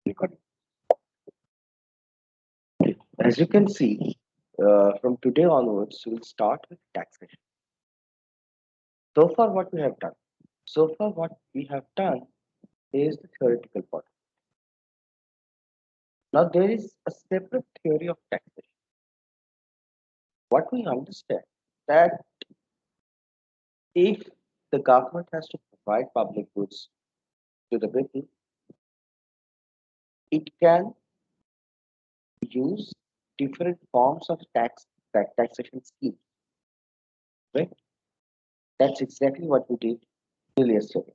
Recording. As you can see, from today onwards, we'll start with taxation. So far, what we have done? So far, what we have done is the theoretical part. Now, there is a separate theory of taxation. What we understand that if the government has to provide public goods to the people, it can use different forms of taxation schemes. Right? That's exactly what we did till yesterday.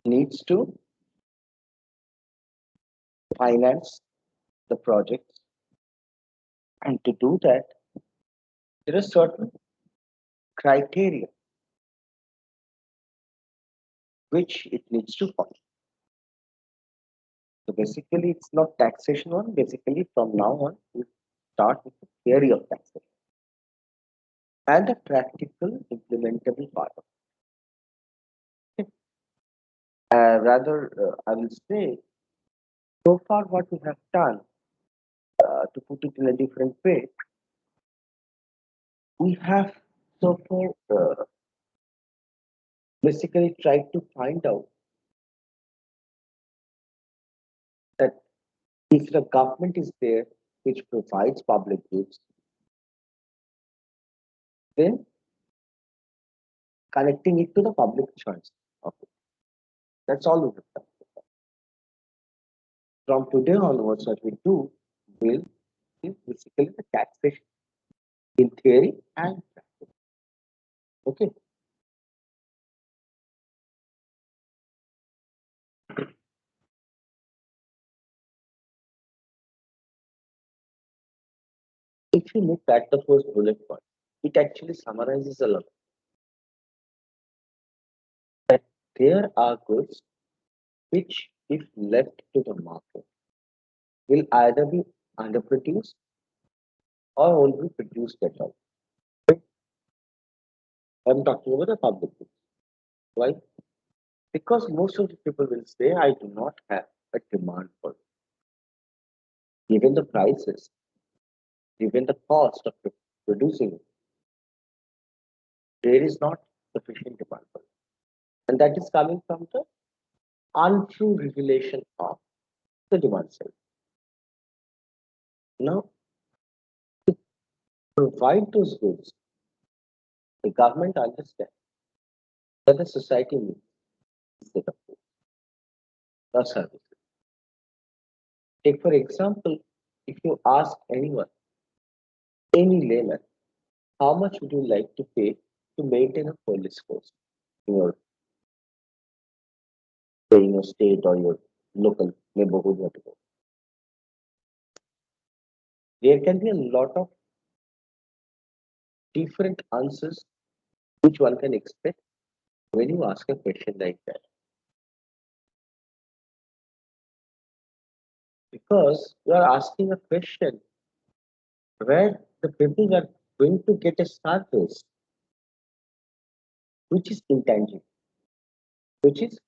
Needs to finance the projects, and to do that, there are certain criteria which it needs to follow. So basically, it's not taxation one. Basically, from now on, we start with the theory of taxation and the practical implementable part of it. I will say, so far what we have done, to put it in a different way, we have so far basically tried to find out that if the government is there which provides public goods, then connecting it to the public choice of it. That's all we have done. From today onwards, what we do will is basically the taxation in theory and practice. Okay. If you look at the first bullet point, it actually summarizes a lot that there are goods which, if left to the market, will either be underproduced or won't be produced at all. I'm talking about the public goods. Why? Because most of the people will say, I do not have a demand for it. Given the prices, given the cost of producing it, there is not sufficient demand for it. And that is coming from the untrue revelation of the demand side. Now, provide those goods, the government understands that the society needs instead of goods or services. Take, for example, if you ask anyone, any layman, how much would you like to pay to maintain a police force in your state or your local neighborhood, whatever? There can be a lot of different answers which one can expect when you ask a question like that. Because you are asking a question where the people are going to get a service which is intangible, which is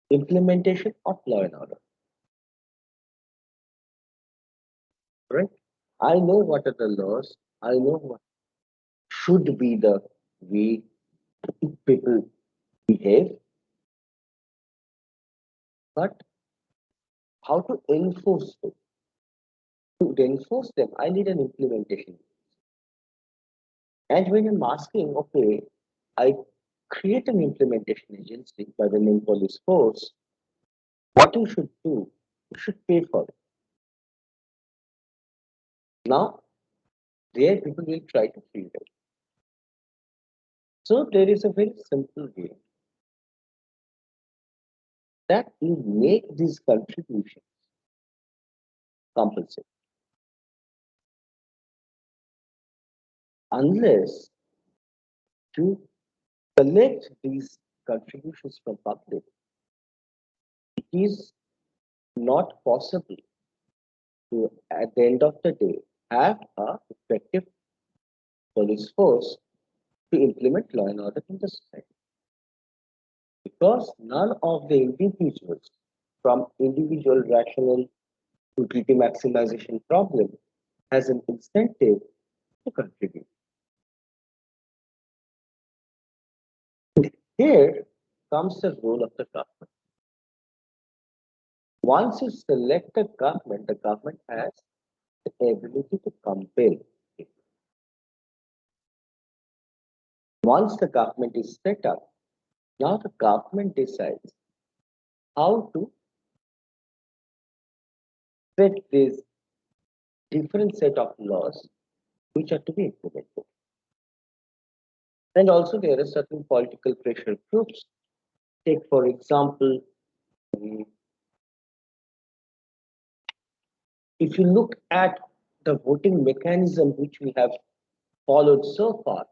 implementation of law and order. Right? I know what are the laws, I know what should be the way people behave, but how to enforce them? To enforce them, I need an implementation. And when I'm asking, okay, I create an implementation agency by the name police force, what you should do, you should pay for it. Now, there people will try to feel it. So there is a very simple way that you make these contributions compulsory. Unless you collect these contributions from public, it is not possible to, at the end of the day, have a effective police force to implement law and order in the society. because none of the individuals, from individual rational utility maximization problem, has an incentive to contribute. Here comes the role of the government. Once you select the government has the ability to compel it. Once the government is set up, now the government decides how to set this different set of laws which are to be implemented. And also there are certain political pressure groups. Take for example, if you look at the voting mechanism which we have followed so far,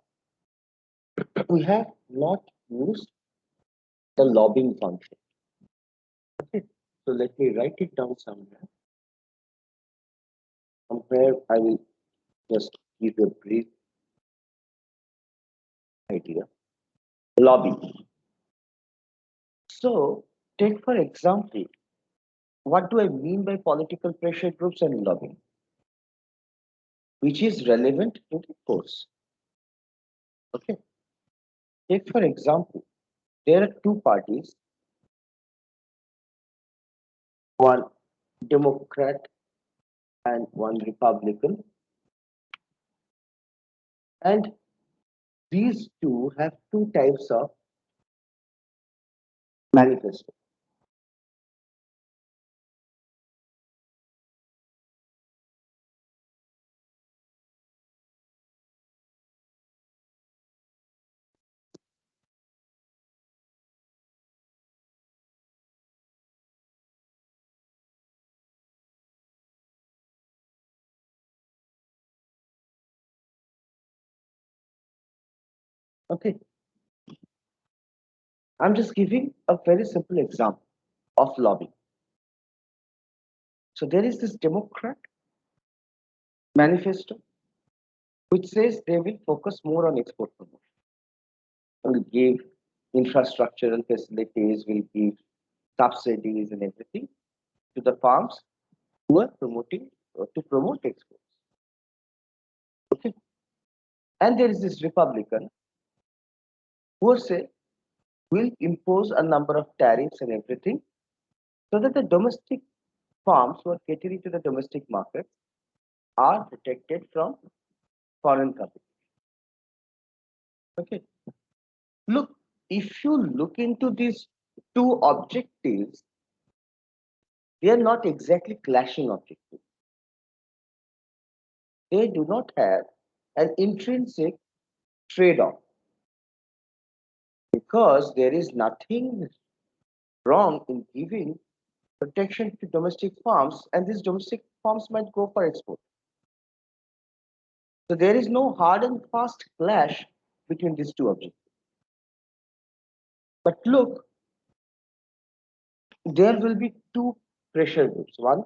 we have not used the lobbying function. Okay, so let me write it down somewhere. Somewhere I will just give you a brief idea. Lobby. So, take for example, what do I mean by political pressure groups and lobbying, which is relevant to the course. Okay. Take for example, there are two parties, one Democrat and one Republican, and these two have two types of manifesto. Okay, I'm just giving a very simple example of lobbying. So there is this Democrat manifesto which says they will focus more on export promotion, will give infrastructural facilities, will give subsidies and everything to the farms who are promoting to promote exports. Okay, and there is this Republican who say will impose a number of tariffs and everything so that the domestic farms who are catering to the domestic market are protected from foreign competition. Okay, look, if you look into these two objectives, they are not exactly clashing objectives. They do not have an intrinsic trade-off because there is nothing wrong in giving protection to domestic farms, and these domestic farms might go for export. So there is no hard and fast clash between these two objectives. But look, there will be two pressure groups, one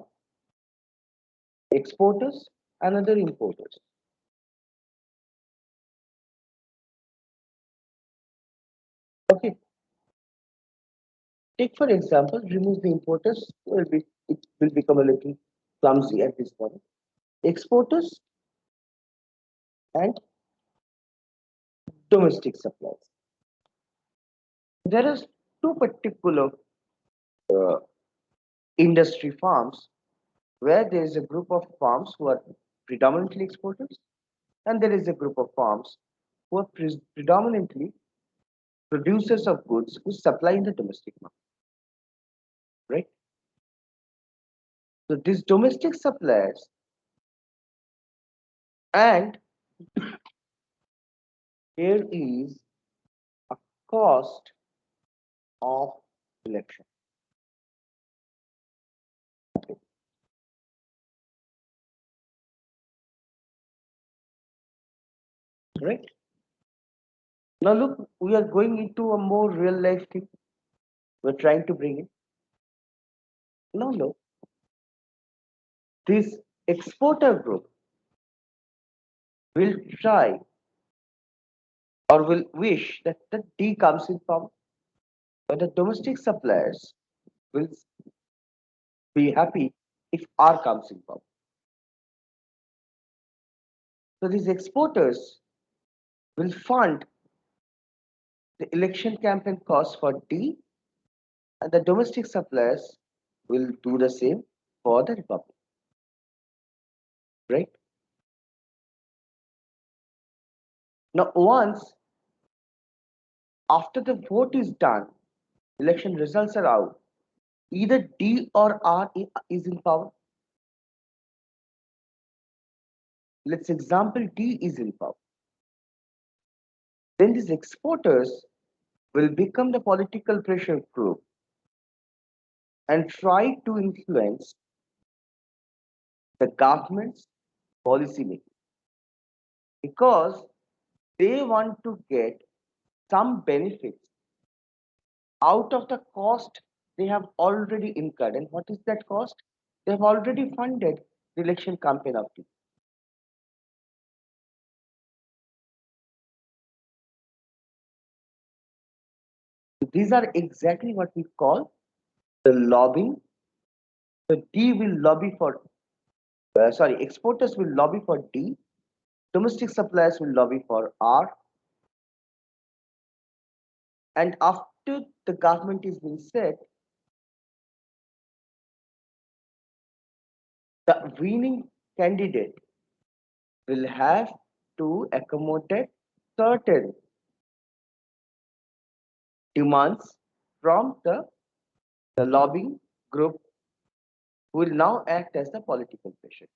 exporters, another importers. Okay. Take for example, remove the importers, it will become a little clumsy at this point. Exporters and domestic supplies. There are two particular uh, industry farms where there is a group of farms who are predominantly exporters, and there is a group of farms who are predominantly producers of goods who supply in the domestic market, right? So these domestic suppliers and there is a cost of election. Right? Now look, we are going into a more real life thing. We're trying to bring it. Now look, this exporter group will try or will wish that the tea comes in from But the domestic suppliers will be happy if R comes in power. So these exporters will fund the election campaign costs for D, and the domestic suppliers will do the same for the Republic, right? Now, once after the vote is done, election results are out, either D or R is in power. Let's example D is in power. Then these exporters will become the political pressure group and try to influence the government's policy making because they want to get some benefits out of the cost they have already incurred. And what is that cost? They have already funded the election campaign of D. These are exactly what we call the lobbying. So D will lobby for, exporters will lobby for D, domestic suppliers will lobby for R, and after the government is being set, the winning candidate will have to accommodate certain demands from the lobbying group who will now act as the political pressure.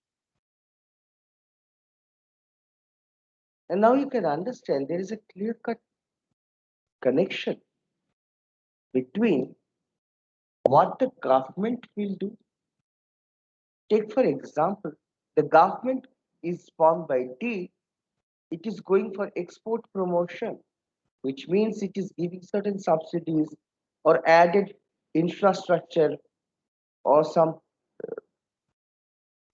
And now you can understand there is a clear cut connection between what the government will do. Take, for example, the government is formed by D, it is going for export promotion, which means it is giving certain subsidies or added infrastructure or some,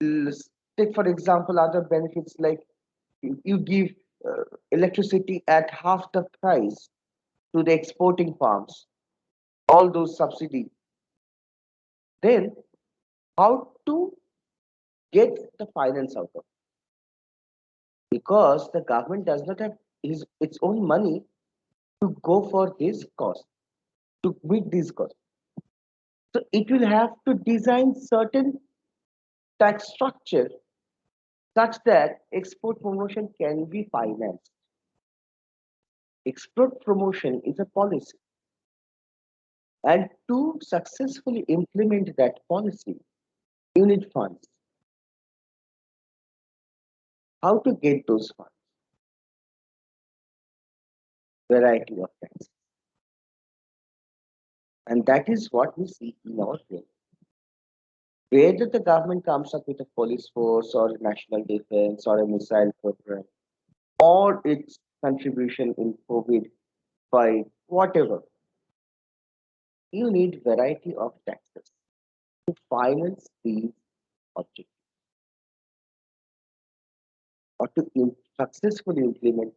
take, for example, other benefits like you give electricity at half the price to the exporting farms, all those subsidies. Then, how to get the finance out of it? Because the government does not have its own money to go for this cost, to meet these costs. So it will have to design certain tax structure such that export promotion can be financed. Export promotion is a policy, and to successfully implement that policy, you need funds. How to get those funds? Variety of taxes. And that is what we see in our bill. Whether the government comes up with a police force or national defense or a missile program or its contribution in COVID fight, whatever, you need variety of taxes to finance these objectives or to successfully implement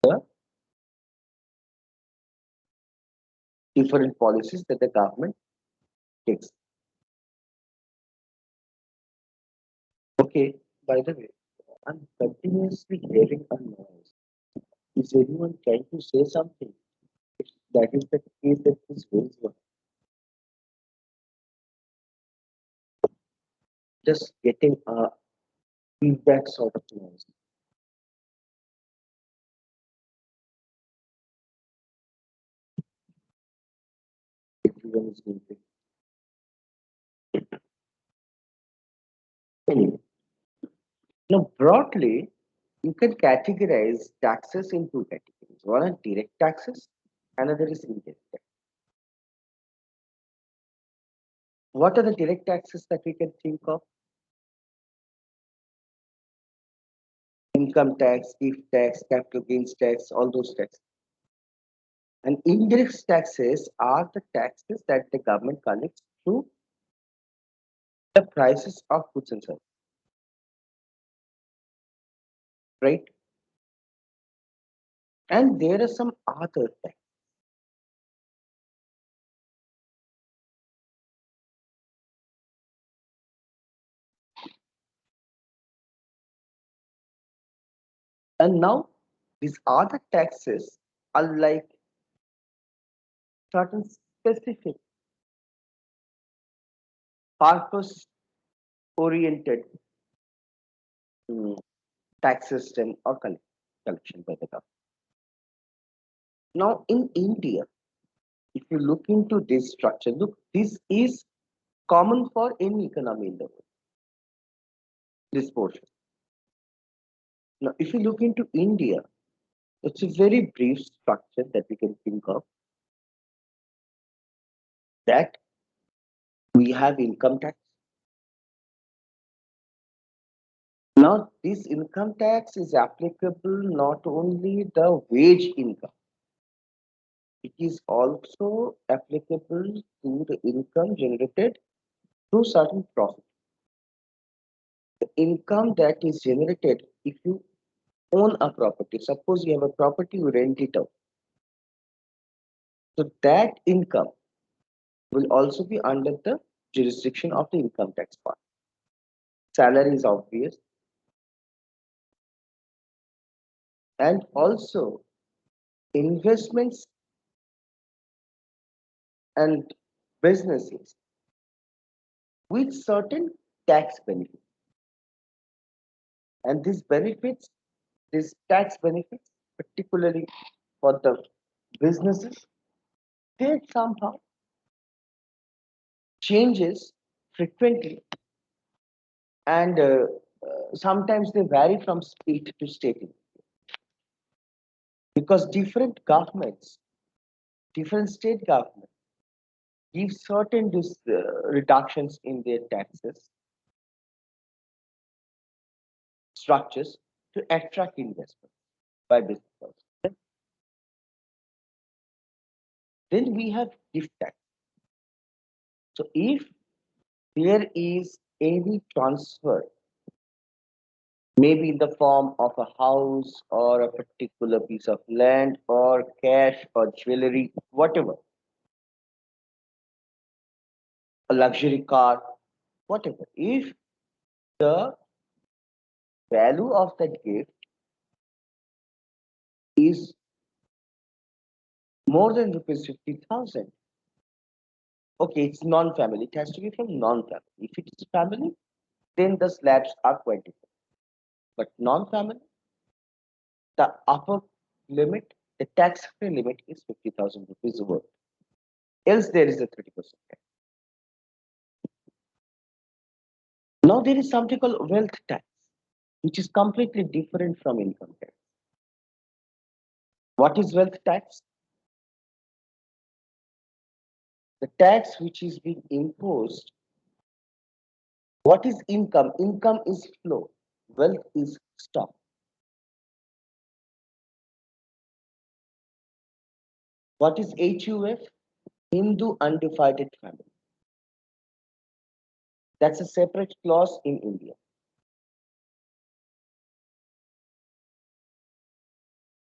the different policies that the government takes. Okay, by the way, I'm continuously hearing a noise. Is anyone trying to say something? If that is the case, that is raise your hand. Just getting a feedback sort of noise. Everyone is going to. Anyway, now broadly, you can categorize taxes in two categories. One are direct taxes, another is indirect tax. What are the direct taxes that we can think of? Income tax, gift tax, capital gains tax, all those taxes. And indirect taxes are the taxes that the government collects through the prices of goods and services, right? And there are some other taxes. And now these other taxes are like certain specific purpose oriented tax system or collection by the government. Now in India, if you look into this structure, look, this is common for any economy in the world, this portion. Now, if you look into India, it's a very brief structure that we can think of, that we have income tax. Now, this income tax is applicable not only the wage income, it is also applicable to the income generated through certain profit. The income that is generated if you own a property, suppose you have a property, you rent it out. So that income will also be under the jurisdiction of the income tax part. Salary is obvious. And also investments and businesses with certain tax benefits. And these benefits, these tax benefits, particularly for the businesses, they somehow changes frequently, and sometimes they vary from state to state because different governments, different state governments give certain reductions in their taxes structures to attract investment by business. Then we have gift tax. So if there is any transfer, maybe in the form of a house or a particular piece of land or cash or jewelry, whatever, a luxury car, whatever, if the value of that gift is more than rupees 50,000, okay, it's non-family. It has to be from non-family. If it is family, then the slabs are quite different. But non-family, the upper limit, the tax-free limit is 50,000 rupees worth. Else there is a 30% tax. Now there is something called wealth tax, which is completely different from income tax. What is wealth tax? The tax which is being imposed. What is income? Income is flow. Wealth is stock. What is HUF? Hindu undivided family. That's a separate clause in India.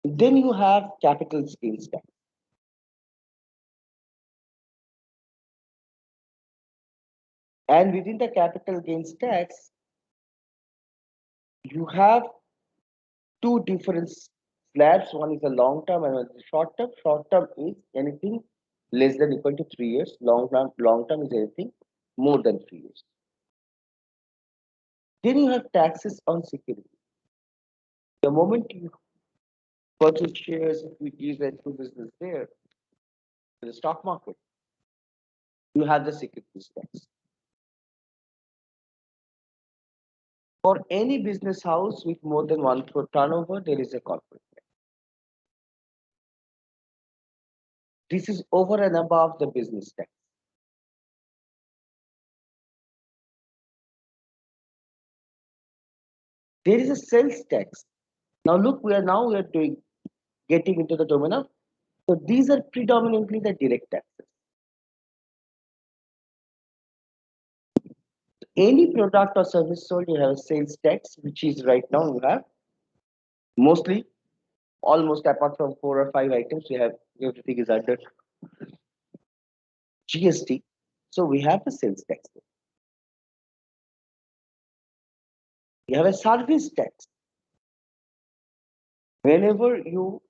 Then you have capital gains tax. And within the capital gains tax, you have two different slabs. One is a long term and one is a short term. Short term is anything less than equal to 3 years. Long term is anything more than 3 years. Then you have taxes on security. The moment you purchase shares, equities, and do business there, in the stock market, you have the securities tax. For any business house with more than 1 crore turnover, there is a corporate tax. This is over and above the business tax. There is a sales tax. Now look, we are getting into the domain of, so these are predominantly the direct taxes. Any product or service sold, you have a sales tax, which is right now you have mostly, almost apart from 4 or 5 items, you have everything is under GST. So we have the sales tax. You have a service tax. Whenever you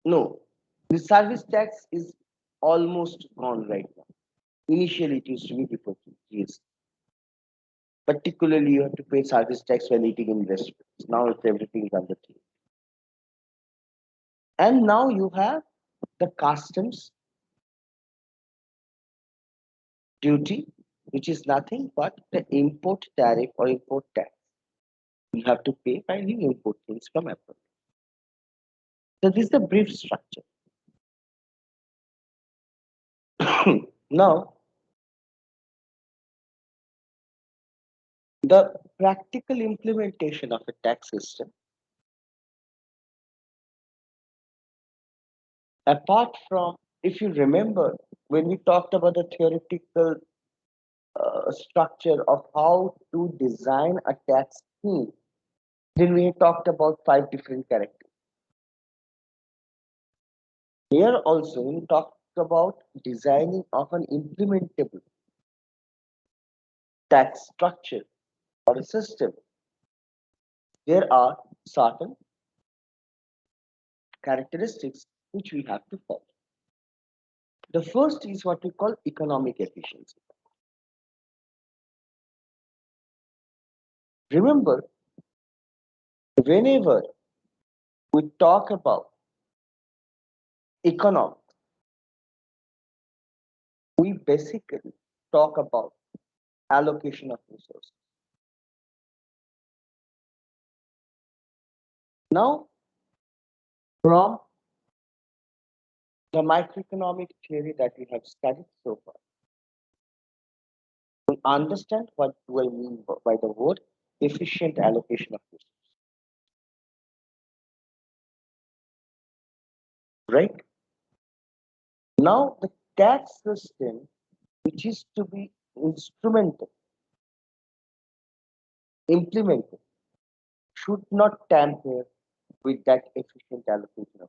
know, the service tax is almost gone right now. Initially, it used to be before GST. Particularly, you have to pay service tax when eating in restaurants. Now, it's everything is under three. And now you have the customs duty, which is nothing but the import tariff or import tax you have to pay while you import things from abroad. So this is the brief structure. Now, the practical implementation of a tax system, apart from, if you remember, when we talked about the theoretical structure of how to design a tax scheme, then we talked about five different characters. Here also, we talked about designing of an implementable tax structure or a system. There are certain characteristics which we have to follow. The first is what we call economic efficiency. Remember, whenever we talk about economics, we basically talk about allocation of resources. Now, from the microeconomic theory that we have studied so far, we understand what do I mean by the word efficient allocation of resources, right? Now, the tax system, which is to be instrumental, implemented, should not tamper with that efficient allocation of.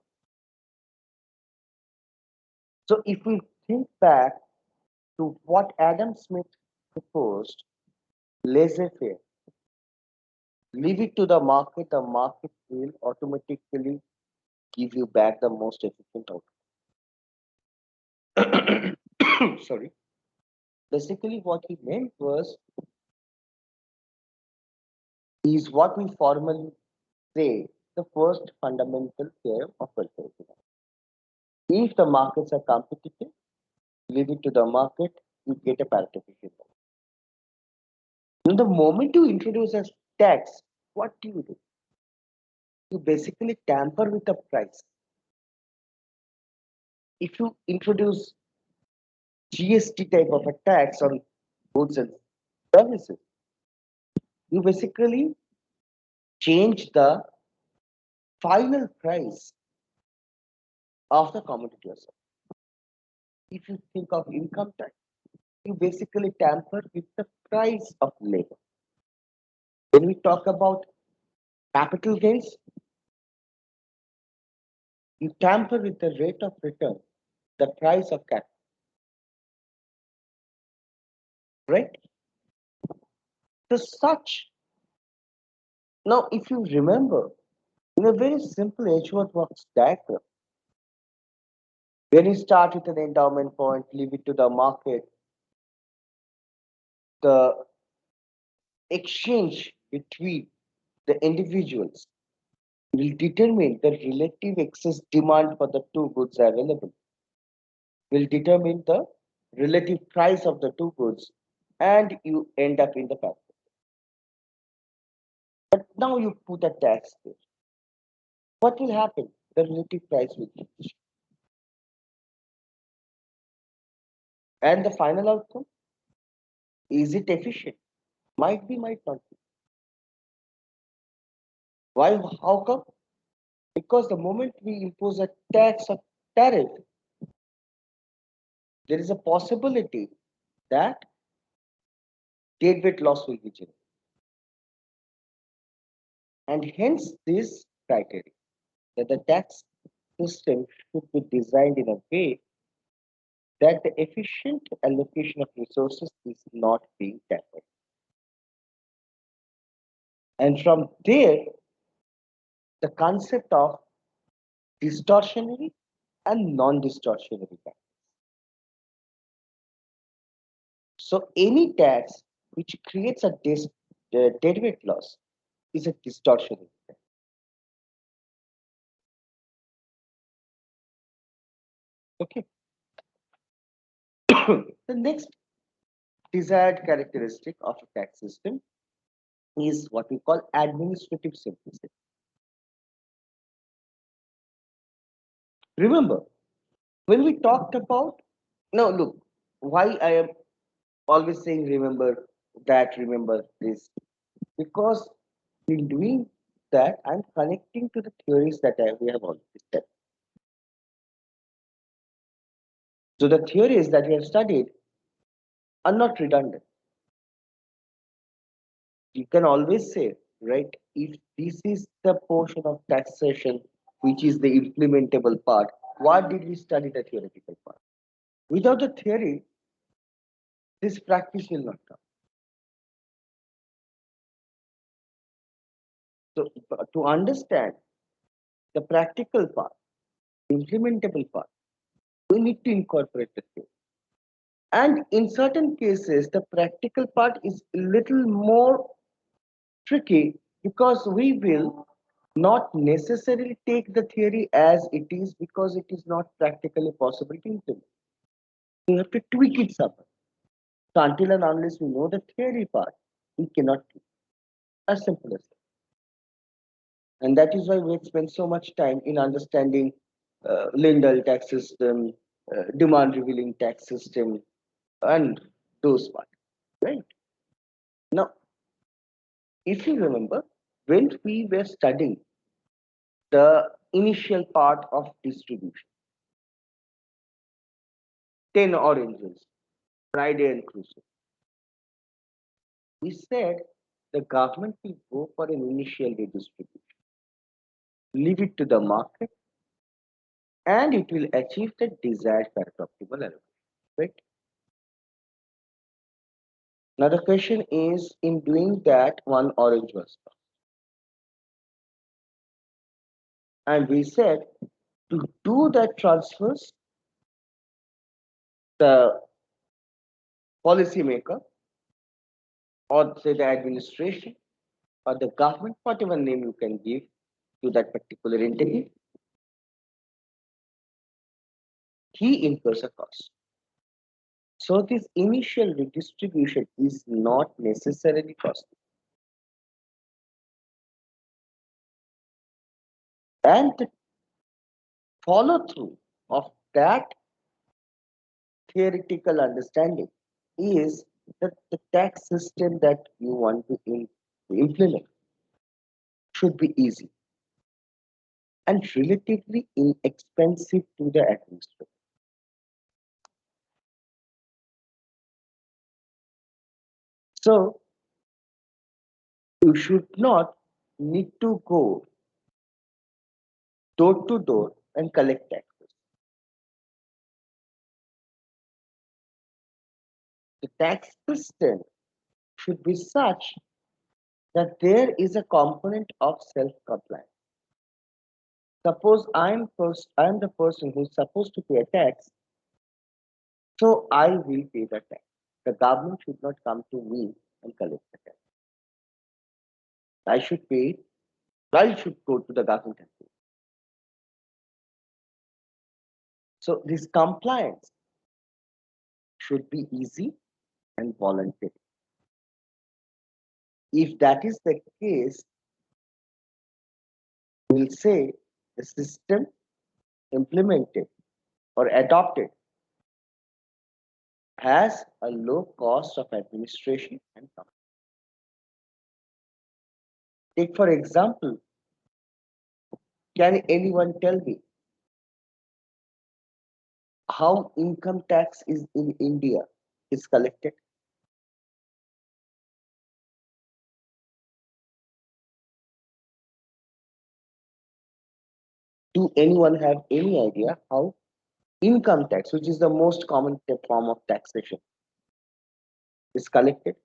So, if we think back to what Adam Smith proposed, laissez-faire, leave it to the market will automatically give you back the most efficient outcome. Sorry. Basically, what he meant was is what we formally say the first fundamental theorem of welfare economics. If the markets are competitive, leave it to the market, you get a parity efficient. Now, the moment you introduce a tax, what do? You basically tamper with the price. If you introduce GST type of a tax on goods and services, you basically change the final price of the commodity yourself. If you think of income tax, you basically tamper with the price of labor. When we talk about capital gains, you tamper with the rate of return, the price of capital, right? So such. Now, if you remember, in a very simple Edgeworth-Works diagram, when you start with an endowment point, leave it to the market, the exchange between the individuals will determine the relative excess demand for the two goods available, will determine the relative price of the two goods, and you end up in the factory. But now you put a tax there. What will happen? The relative price will change. And the final outcome, is it efficient? Might be, might not be. Why? How come? Because the moment we impose a tax or tariff, there is a possibility that deadweight loss will be generated. And hence this criteria that the tax system should be designed in a way that the efficient allocation of resources is not being tampered. And from there, the concept of distortionary and non-distortionary tax. So any tax which creates a derivative loss is a distortionary tax. Okay. The next desired characteristic of a tax system is what we call administrative simplicity. Remember, when we talked about, now look, why I am always saying remember this, because in doing that, I'm connecting to the theories that we have already said. So the theories that we have studied are not redundant. You can always say, right, if this is the portion of taxation which is the implementable part, why did we study the theoretical part? Without the theory, this practice will not come. So to understand the practical part, implementable part, we need to incorporate the theory. And in certain cases, the practical part is a little more tricky because we will not necessarily take the theory as it is because it is not practically possible to implement. We have to tweak it somewhere. So until and unless we know the theory part, we cannot do it. As simple as that. And that is why we spend so much time in understanding Lindell tax system, demand revealing tax system, and those parts. Right? Now, if you remember, when we were studying the initial part of distribution, 10 oranges, Friday and Crusoe, we said the government will go for an initial redistribution, leave it to the market, and it will achieve the desired factor optimal allocation. Right? Now the question is, in doing that, one orange was lost. And we said to do that transfers, the policymaker or say the administration or the government, whatever name you can give to that particular entity, he incurs a cost. So this initial redistribution is not necessarily costly. And the follow through of that theoretical understanding is that the tax system that you want to implement should be easy and relatively inexpensive to the administrator. So you should not need to go door to door and collect taxes. The tax system should be such that there is a component of self-compliance. Suppose I'm the person who's supposed to pay a tax, so I will pay the tax. The government should not come to me and collect the tax. I should pay it. I should go to the government and pay. So this compliance should be easy and voluntary. If that is the case, we'll say the system implemented or adopted has a low cost of administration and compliance. Take for example, can anyone tell me how income tax is in India is collected? Do anyone have any idea how income tax, which is the most common form of taxation, is collected?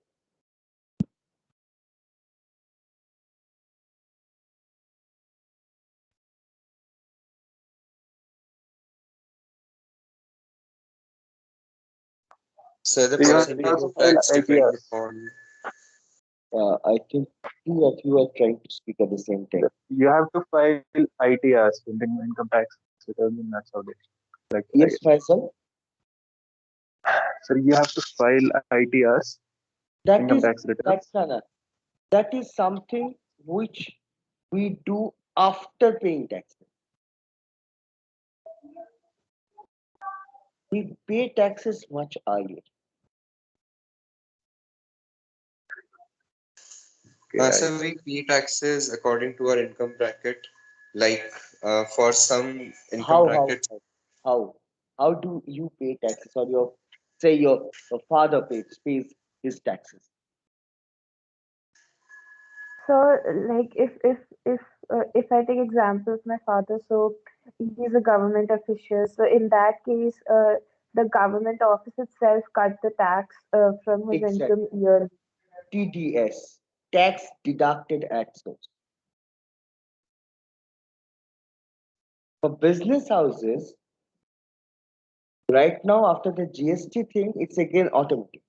So the So you have percentage to of file tax depend ITRs. upon. I think two of you are trying to speak at the same time. You have to file ITRs, Indian income tax return in Saudi. Like I Yes, Faisal, so you have to file ITRs, that income is tax returns. that's not that is something which we do after paying taxes. We pay taxes much earlier. Okay, So we pay taxes according to our income bracket. Like for some income How how brackets, how how do you pay taxes, or your say your father pays his taxes? So, like, if I take example of my father, so he's a government official. So in that case, the government office itself cut the tax from his income Exactly. yearly. TDS, tax deducted at source. For business houses, right now after the GST thing, it's again automatic.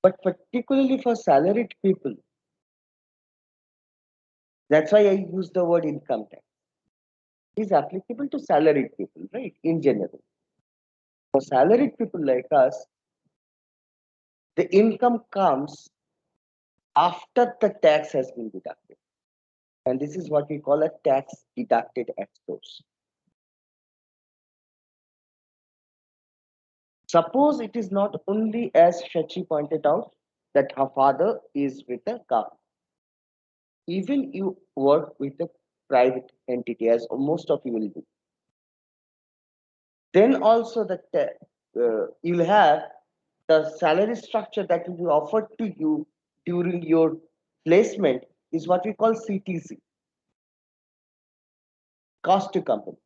But particularly for salaried people, that's why I use the word income tax. Is applicable to salaried people, right? In general. For salaried people like us, the income comes after the tax has been deducted. And this is what we call a tax deducted at source. Suppose it is not only as Shachi pointed out that her father is with a government. Even you work with a private entity, as most of you will do. Then also you'll have the salary structure that will be offered to you during your placement is what we call CTC, cost to company.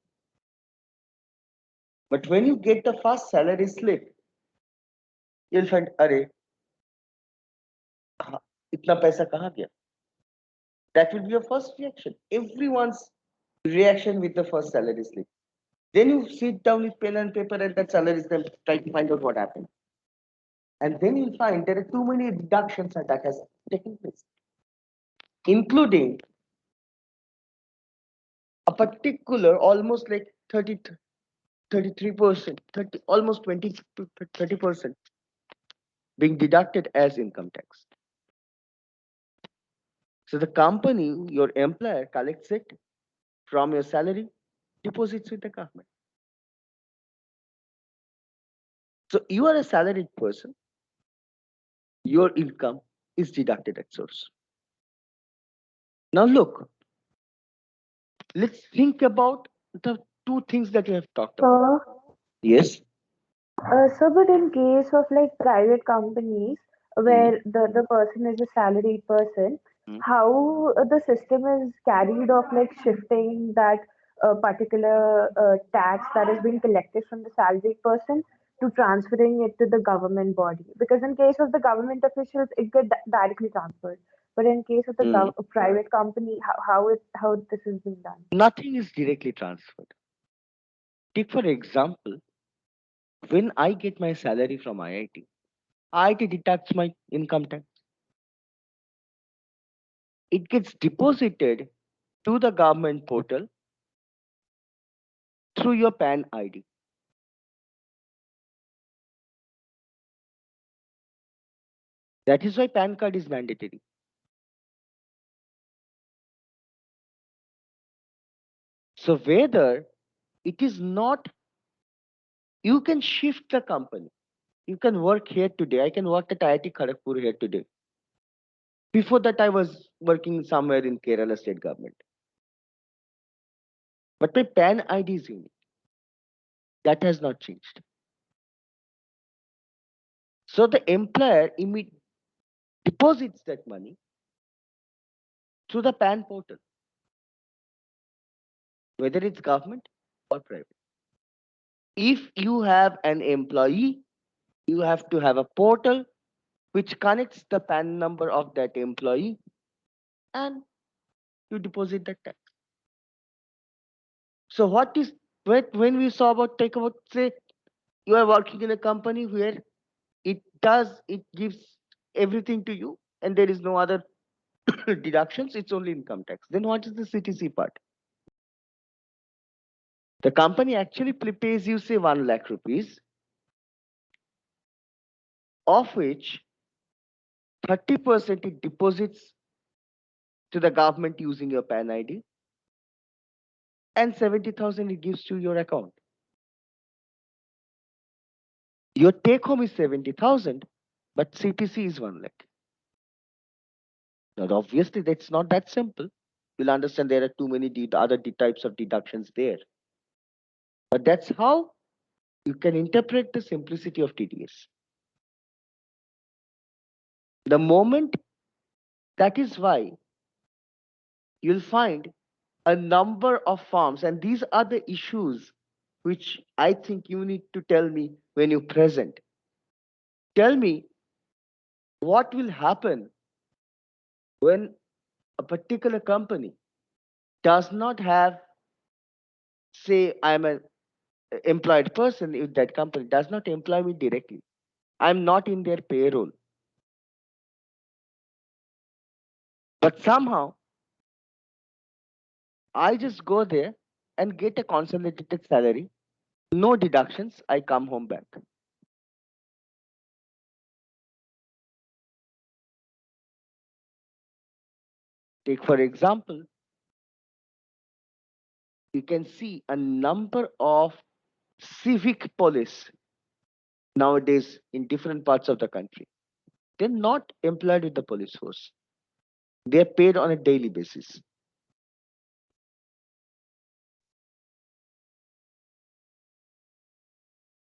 But when you get the first salary slip, you'll find, अरे इतना पैसा कहाँ गया? That will be your first reaction. Everyone's reaction with the first salary slip. Then you sit down with pen and paper and that salary slip, try to find out what happened. And then you'll find there are too many deductions that has taken place, including a particular almost like 33%, 30, almost 20 to 30% being deducted as income tax. So the company, your employer collects it from your salary, deposits with the government. So you are a salaried person, your income is deducted at source. Now look, let's think about the two things that we have talked about. So, Yes. but in case of like private companies Mm, where the person is a salaried person, mm, how the system is carried of like shifting that particular tax that is being collected from the salaried person to transferring it to the government body? Because in case of the government officials, it get directly transferred. But in case of the mm. private company, how this is being done? Nothing is directly transferred. Take for example, when I get my salary from IIT, IIT deducts my income tax. It gets deposited to the government portal through your PAN ID. That is why PAN card is mandatory. So whether it is not, you can shift the company. You can work here today. I can work at IIT Kharagpur here today. Before that, I was working somewhere in Kerala state government. But my PAN ID is unique. That has not changed. So the employer deposits that money through the PAN portal, whether it's government or private. If you have an employee, you have to have a portal which connects the PAN number of that employee and you deposit that tax. So when we saw about take about say you are working in a company where it gives everything to you and there is no other deductions, it's only income tax. Then what is the CTC part? The company actually pays you say 1 lakh rupees, of which 30% it deposits to the government using your PAN ID, and 70,000 it gives to your account. Your take home is 70,000, but CTC is 1 lakh. Now, obviously, that's not that simple. You'll understand there are too many other types of deductions there. But that's how you can interpret the simplicity of TDS. The moment, that is why you'll find a number of farms, and these are the issues which I think you need to tell me when you present. Tell me what will happen when a particular company does not have, say, I'm an employed person, if that company does not employ me directly. I'm not in their payroll. But somehow, I just go there and get a consolidated salary, no deductions, I come home back. Take for example, you can see a number of civic police nowadays in different parts of the country. They're not employed with the police force. They're paid on a daily basis.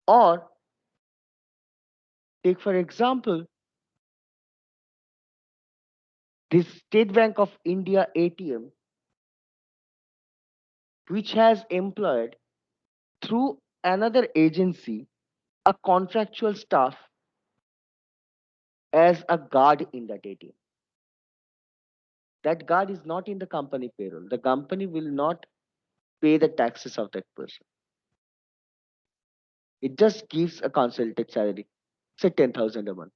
Or take for example, this State Bank of India ATM, which has employed through another agency a contractual staff as a guard in that ATM. That guard is not in the company payroll. The company will not pay the taxes of that person. It just gives a consolidated salary, say 10,000 a month.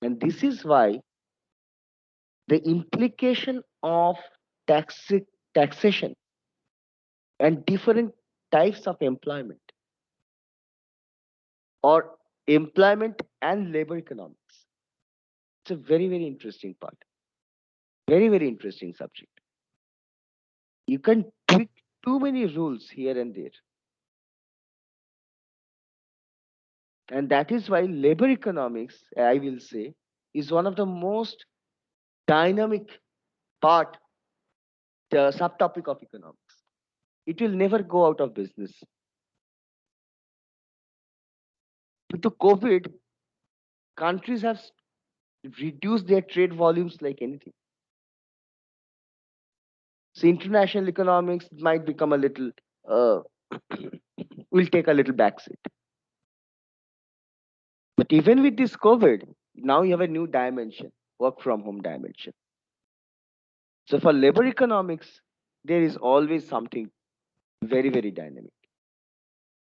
And this is why the implication of taxation and different types of employment or employment and labor economics. It's a very, very interesting part. Very, very interesting subject. You can tweak too many rules here and there. And that is why labor economics, I will say, is one of the most dynamic part, the subtopic of economics. It will never go out of business. Due to COVID, countries have reduced their trade volumes like anything. So international economics might become a little, will take a little backseat. But even with this COVID, now you have a new dimension, work from home dimension. So for labor economics, there is always something very, very dynamic.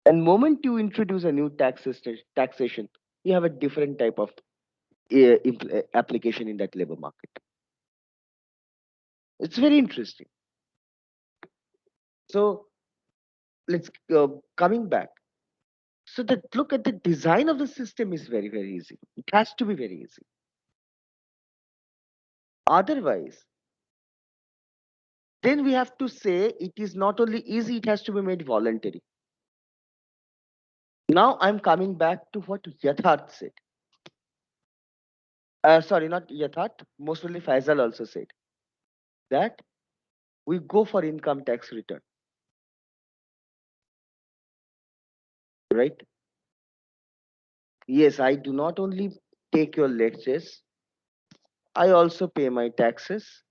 And moment you introduce a new taxation, you have a different type of application in that labor market. It's very interesting. So let's coming back. So that look at the design of the system is very, very easy. It has to be very easy. Otherwise, then we have to say it is not only easy, it has to be made voluntary. Now I'm coming back to what Yatharth said. Sorry, not Yatharth, mostly Faisal also said that we go for income tax return. Right? Yes, I do not only take your lectures, I also pay my taxes.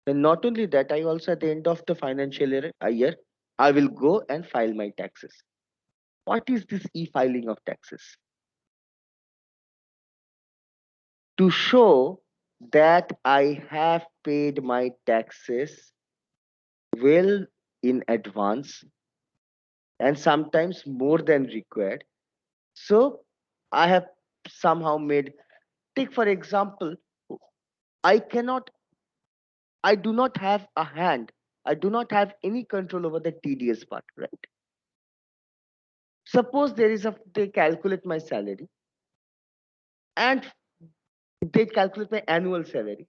And not only that, I also at the end of the financial year, I will go and file my taxes. What is this e-filing of taxes? To show that I have paid my taxes well in advance and sometimes more than required. So I have somehow made, take for example, I cannot, I do not have a hand, I do not have any control over the TDS part, right? Suppose there is a, they calculate my salary and they calculate my annual salary.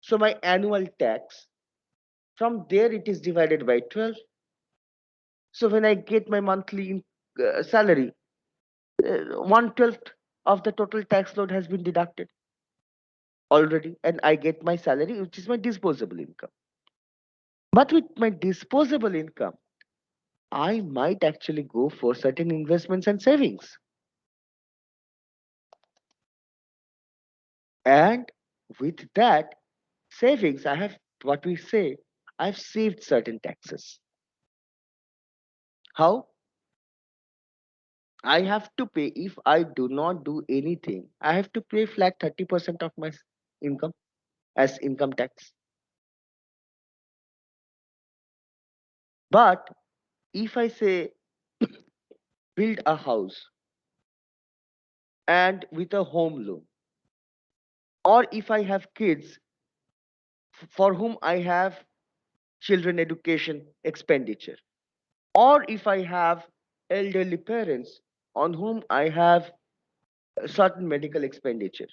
So my annual tax, from there it is divided by 12. So when I get my monthly salary, 1/12 of the total tax load has been deducted already, and I get my salary, which is my disposable income. But with my disposable income, I might actually go for certain investments and savings. And with that savings, I have what we say, I've saved certain taxes. How? I have to pay, if I do not do anything, I have to pay flat 30% of my income as income tax. But if I say build a house and with a home loan, or if I have kids for whom I have children education expenditure, or if I have elderly parents on whom I have certain medical expenditure,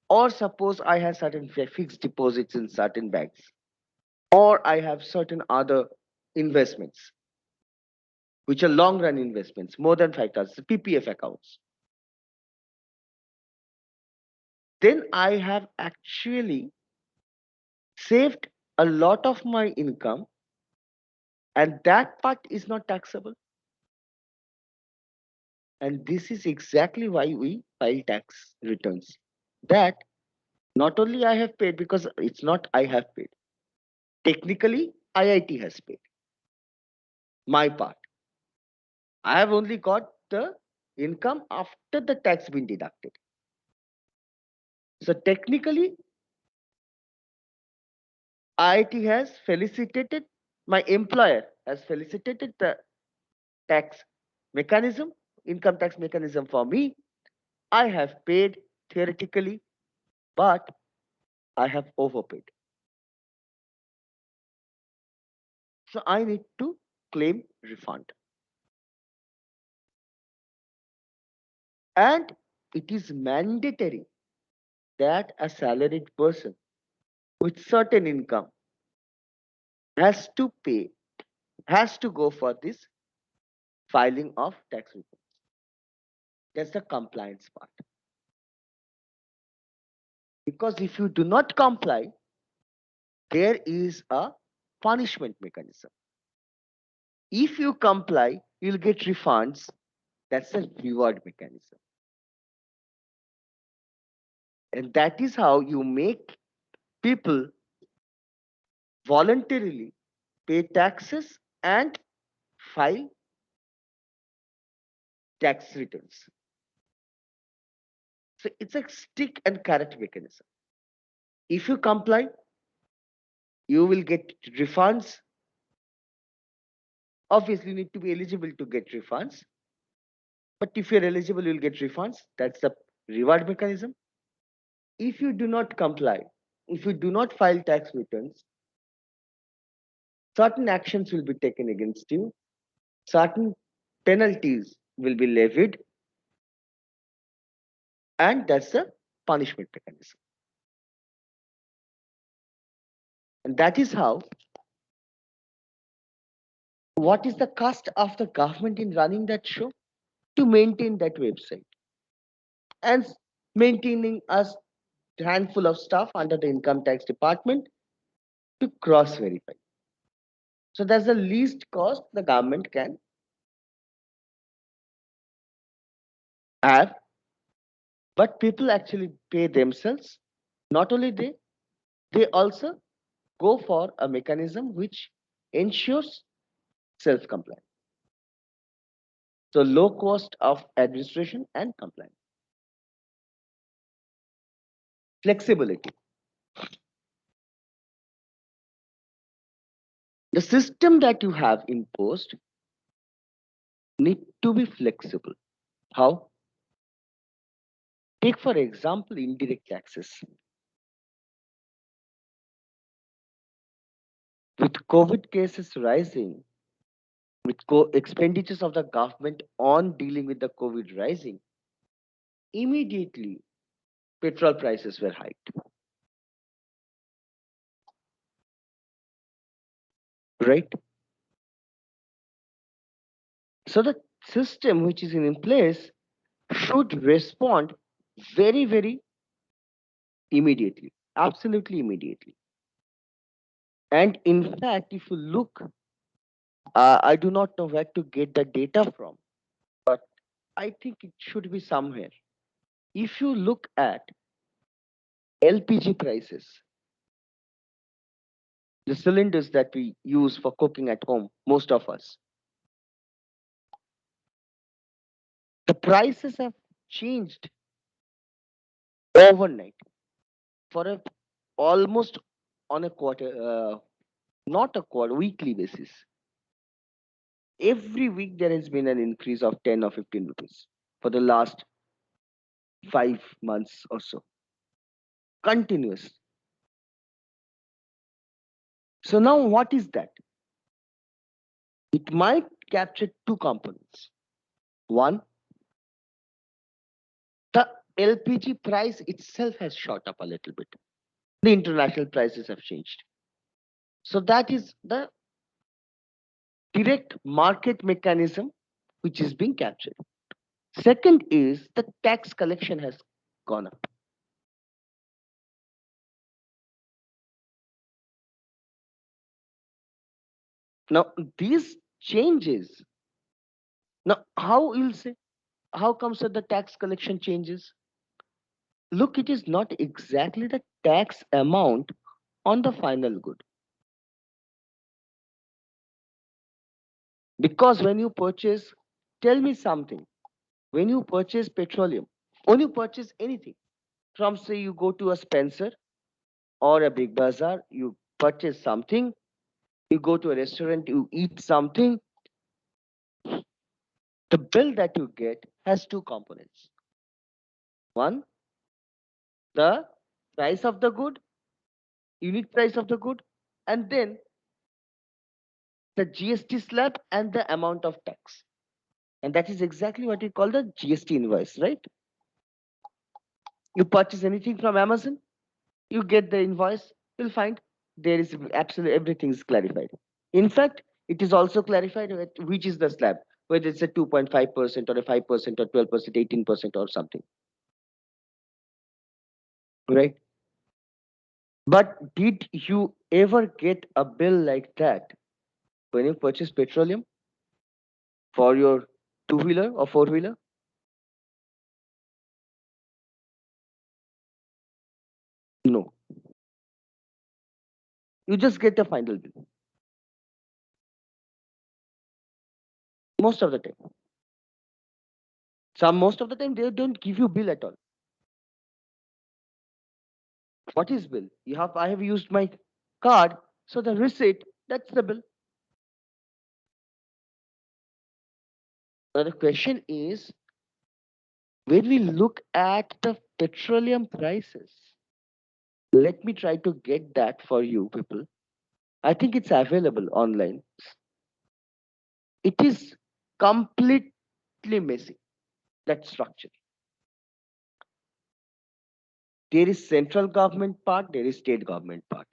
or suppose I have certain fixed deposits in certain banks, or I have certain other investments which are long run investments more than 5,000 PPF accounts, then I have actually saved a lot of my income, and that part is not taxable. And this is exactly why we file tax returns. That not only I have paid, because it's not I have paid. Technically, IIT has paid my part. I have only got the income after the tax been deducted. So technically, IIT has felicitated, my employer has felicitated the tax mechanism, income tax mechanism for me. I have paid theoretically, but I have overpaid. So I need to claim refund. And it is mandatory that a salaried person with certain income has to pay, has to go for this filing of tax returns. That's the compliance part. Because if you do not comply, there is a punishment mechanism. If you comply, you'll get refunds. That's a reward mechanism. And that is how you make people voluntarily pay taxes and file tax returns. So it's a stick and carrot mechanism. If you comply, you will get refunds. Obviously, you need to be eligible to get refunds. But if you're eligible, you'll get refunds. That's the reward mechanism. If you do not comply, if you do not file tax returns, certain actions will be taken against you, certain penalties will be levied, and that's the punishment mechanism. And that is how, what is the cost of the government in running that show? To maintain that website and maintaining a handful of staff under the income tax department to cross verify. So that's the least cost the government can have, but people actually pay themselves. Not only they also go for a mechanism which ensures self-compliance. So low cost of administration and compliance. Flexibility. The system that you have imposed need to be flexible. How? Take for example indirect taxes. With COVID cases rising, with expenditures of the government on dealing with the COVID rising, immediately petrol prices were hiked. Right? So the system which is in place should respond very, very immediately, absolutely immediately. And in fact, if you look, I do not know where to get the data from, but I think it should be somewhere. If you look at LPG prices, the cylinders that we use for cooking at home, most of us, the prices have changed overnight for a almost on a quarter, not a quarter, weekly basis. Every week there has been an increase of 10 or 15 rupees for the last 5 months or so, continuous. So now what is that? It might capture two components. One, the LPG price itself has shot up a little bit. The international prices have changed. So that is the direct market mechanism which is being captured. Second is the tax collection has gone up. Now these changes, now how you'll say, how comes that the tax collection changes? Look, it is not exactly the tax amount on the final good. Because when you purchase, tell me something, when you purchase petroleum, when you purchase anything, from say you go to a Spencer or a Big Bazaar, you purchase something, you go to a restaurant, you eat something, the bill that you get has two components. One, the price of the good, unit price of the good, and then the GST slab and the amount of tax. And that is exactly what we call the GST invoice, right? You purchase anything from Amazon, you get the invoice, you'll find there is absolutely everything is clarified. In fact, it is also clarified which is the slab, whether it's a 2.5% or a 5% or 12%, 18% or something. Right? But did you ever get a bill like that when you purchase petroleum for your two-wheeler or four-wheeler? No. You just get the final bill. Most of the time. Most of the time they don't give you bill at all. What is bill? I have used my card, so the receipt, that's the bill. Now the question is, when we look at the petroleum prices, let me try to get that for you people. I think it's available online. It is completely messy, that structure. There is central government part, there is state government part.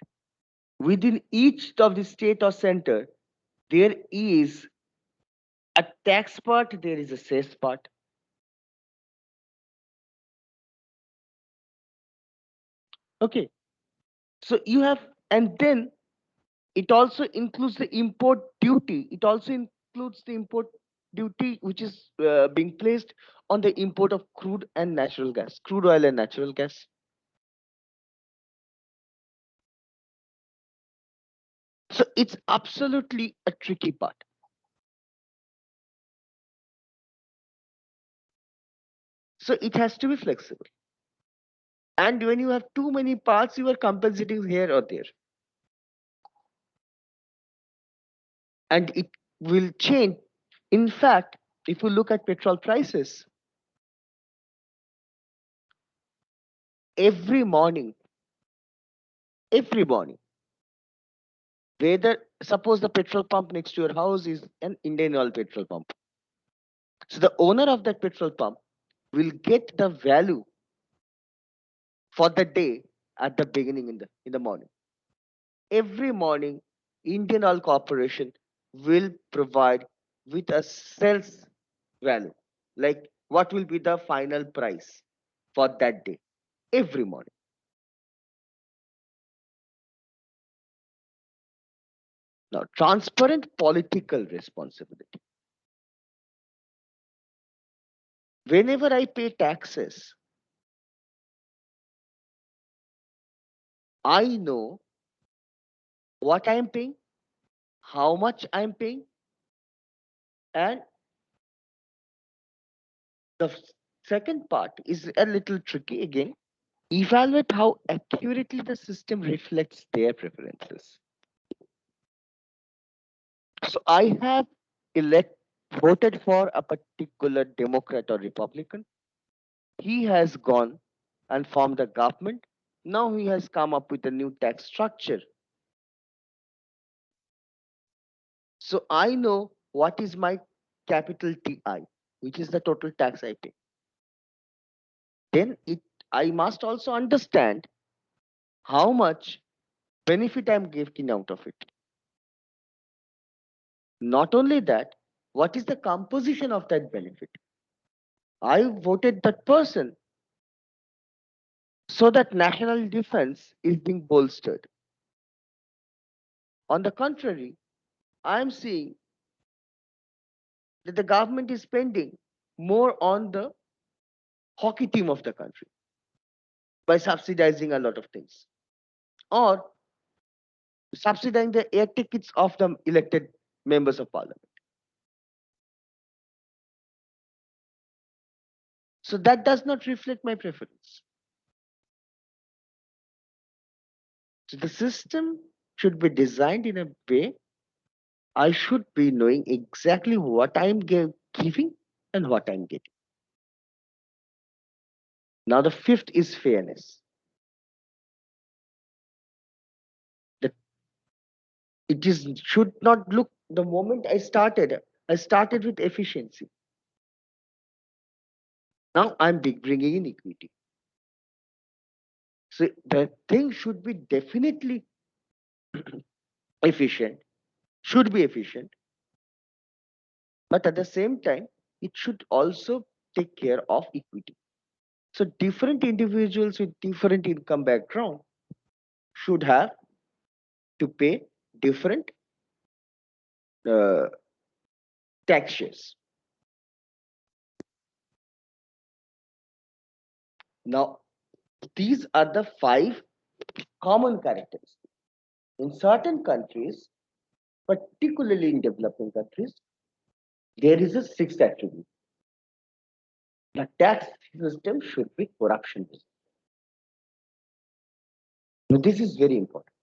Within each of the state or center, there is a tax part, there is a cess part. Okay. So you have, and then it also includes the import duty. It also includes the import duty which is being placed on the import of crude and natural gas, crude oil and natural gas. So it's absolutely a tricky part. So it has to be flexible. And when you have too many parts, you are compensating here or there. And it will change. In fact, if you look at petrol prices, every morning, whether suppose the petrol pump next to your house is an Indian Oil petrol pump. So the owner of that petrol pump will get the value for the day at the beginning in the morning. Every morning, Indian Oil Corporation will provide with a sales value, like what will be the final price for that day, every morning. Now, transparent political responsibility. Whenever I pay taxes, I know what I am paying, how much I am paying, and the second part is a little tricky again. Evaluate how accurately the system reflects their preferences. So I have voted for a particular Democrat or Republican. He has gone and formed a government. Now he has come up with a new tax structure. So I know what is my capital TI, which is the total tax I pay. Then I must also understand how much benefit I'm getting out of it. Not only that, what is the composition of that benefit? I voted that person so that national defense is being bolstered. On the contrary, I am seeing that the government is spending more on the hockey team of the country by subsidizing a lot of things or subsidizing the air tickets of the elected members of parliament. So that does not reflect my preference. So the system should be designed in a way I should be knowing exactly what I'm giving and what I'm getting. Now the fifth is fairness. That should not look the moment I started with efficiency. Now I'm bringing in equity. So the thing should be definitely efficient, should be efficient, but at the same time, it should also take care of equity. So different individuals with different income background should have to pay different uh, taxes. Now, these are the 5 common characteristics. In certain countries, particularly in developing countries, there is a 6th attribute. The tax system should be corruption resistant. Now, this is very important.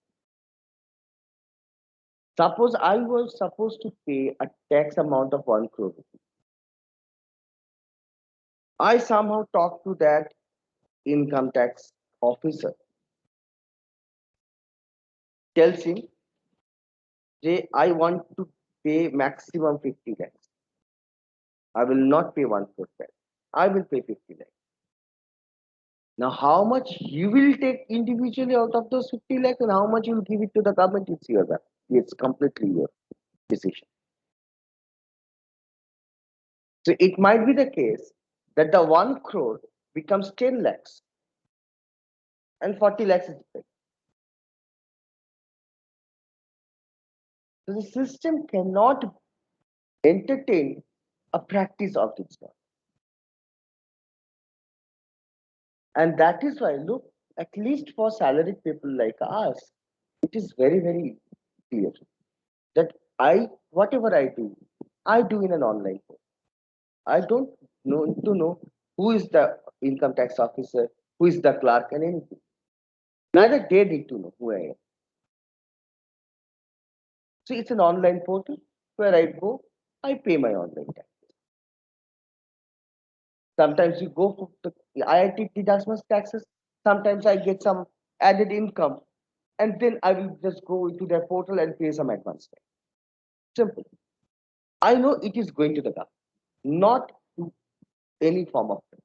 Suppose I was supposed to pay a tax amount of 1 crore rupees. I somehow talk to that income tax officer, tells him, I want to pay maximum 50 lakhs. I will not pay 1 crore tax. I will pay 50 lakhs. Now, how much you will take individually out of those 50 lakhs and how much you will give it to the government, it's your bad. It's completely your decision. So it might be the case that the 1 crore becomes 10 lakhs and 40 lakhs is paid. So the system cannot entertain a practice of this sort. And that is why, look, at least for salaried people like us, it is very, very clear that whatever I do in an online form. I don't need to know who is the income tax officer, who is the clerk and anything. Neither they need to know who I am. So it's an online portal where I go, I pay my online tax. Sometimes you go for the IIT deductions taxes. Sometimes I get some added income, and then I will just go into their portal and pay some advance tax. Simple. I know it is going to the government, not to any form of payment.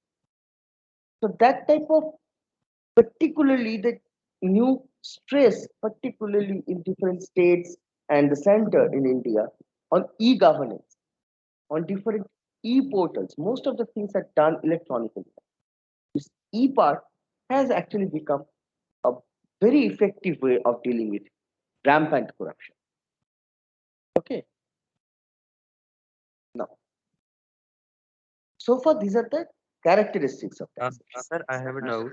So that type of, particularly the new stress, particularly in different states and the center in India on e-governance, on different e-portals. Most of the things are done electronically. This e-part has actually become a very effective way of dealing with rampant corruption. Okay. Now, so far these are the characteristics of tax. Sir, I have a doubt.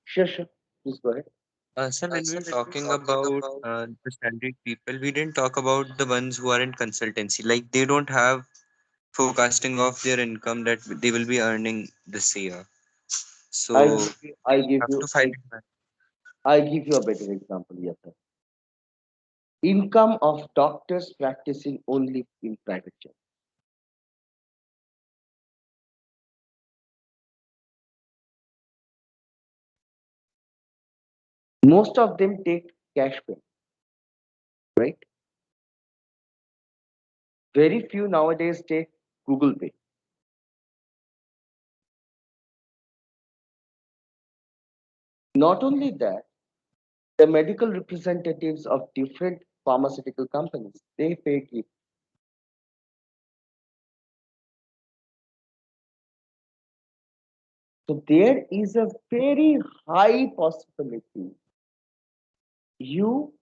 Sure, sure. Please go ahead. Sir, when we were talking about the salaried people, we didn't talk about the ones who are in consultancy. Like they don't have forecasting of their income that they will be earning this year. I So give you, I give have you, to fight it back. I give you a better example. Yes, sir. Income of doctors practicing only in private job. Most of them take cash pay, right? Very few nowadays take Google Pay. Not only that, the medical representatives of different pharmaceutical companies, they pay gift. So there is a very high possibility you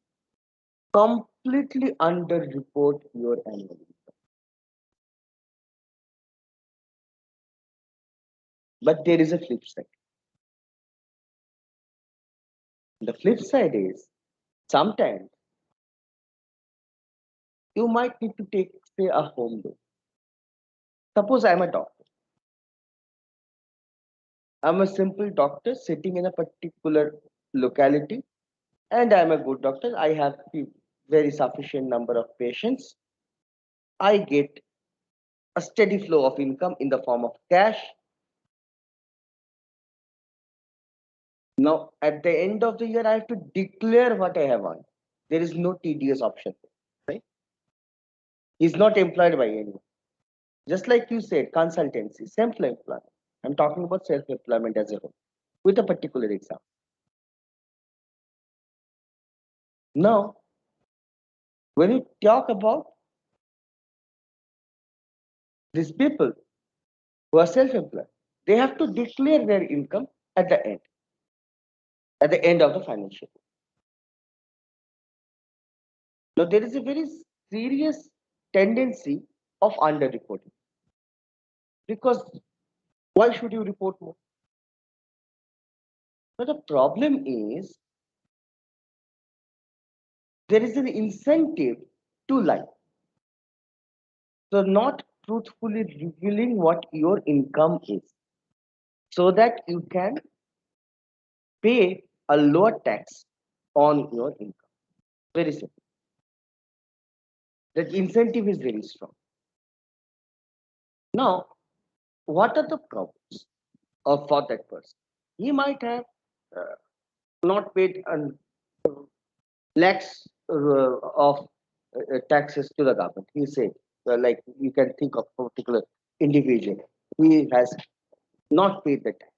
completely underreport your annual income. But there is a flip side. The flip side is sometimes you might need to take, say, a home loan. Suppose I'm a doctor. I'm a simple doctor sitting in a particular locality, and I'm a good doctor. I have a very sufficient number of patients. I get a steady flow of income in the form of cash. Now, at the end of the year, I have to declare what I have earned. There is no tedious option, right? He's not employed by anyone. Just like you said, consultancy, self-employment. I'm talking about self-employment as a whole, with a particular example. Now, when you talk about these people who are self-employed, they have to declare their income at at the end of the financial year. Now, there is a very serious tendency of underreporting, because why should you report more? But the problem is there is an incentive to lie. So not truthfully revealing what your income is, so that you can pay a lower tax on your income. Very simple. That incentive is very strong. Now, what are the problems for that person? He might have uh, not paid lakhs of taxes to the government. He said, like you can think of a particular individual who has not paid the tax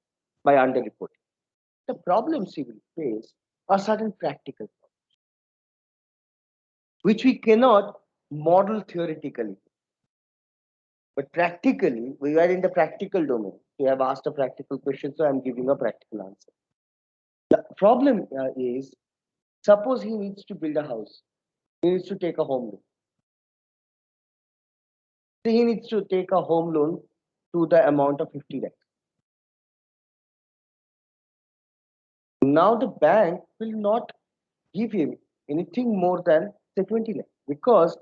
by underreporting. The problems he will face are certain practical problems, which we cannot model theoretically. But practically, we are in the practical domain. You have asked a practical question, so I'm giving a practical answer. The problem is, suppose he needs to build a house, he needs to take a home loan. So he needs to take a home loan to the amount of 50 lakhs. Now the bank will not give him anything more than say 20 lakhs, because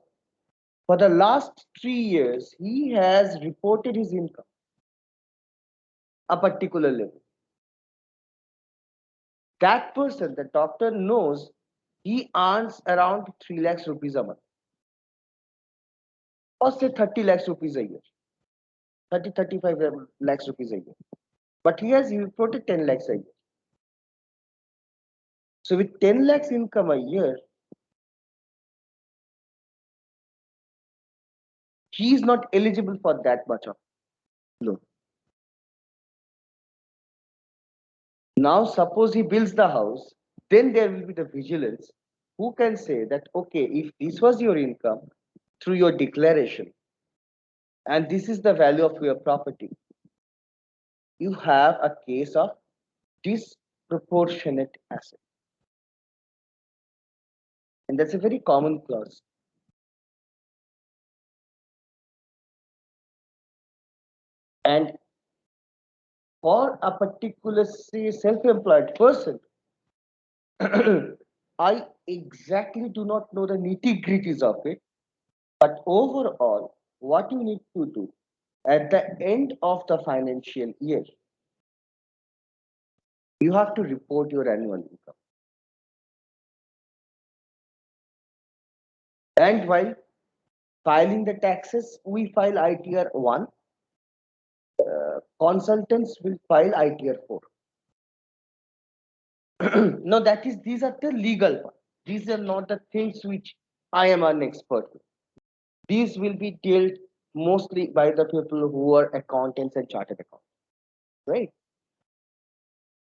for the last 3 years he has reported his income a particular level. That person, the doctor knows he earns around 3 lakhs rupees a month, or say 30 lakhs rupees a year, 35 lakhs rupees a year. But he has reported 10 lakhs a year. So with 10 lakhs income a year, he is not eligible for that much of loan. Now, suppose he builds the house, then there will be the vigilance who can say that, okay, if this was your income through your declaration, and this is the value of your property, you have a case of disproportionate asset. And that's a very common clause. And for a particular, say, self-employed person, I exactly do not know the nitty-gritties of it, but overall, what you need to do at the end of the financial year, you have to report your annual income. And while filing the taxes, we file ITR 1. Consultants will file ITR 4. Now, these are the legal part. These are not the things which I am an expert with. These will be dealt mostly by the people who are accountants and chartered accountants, right?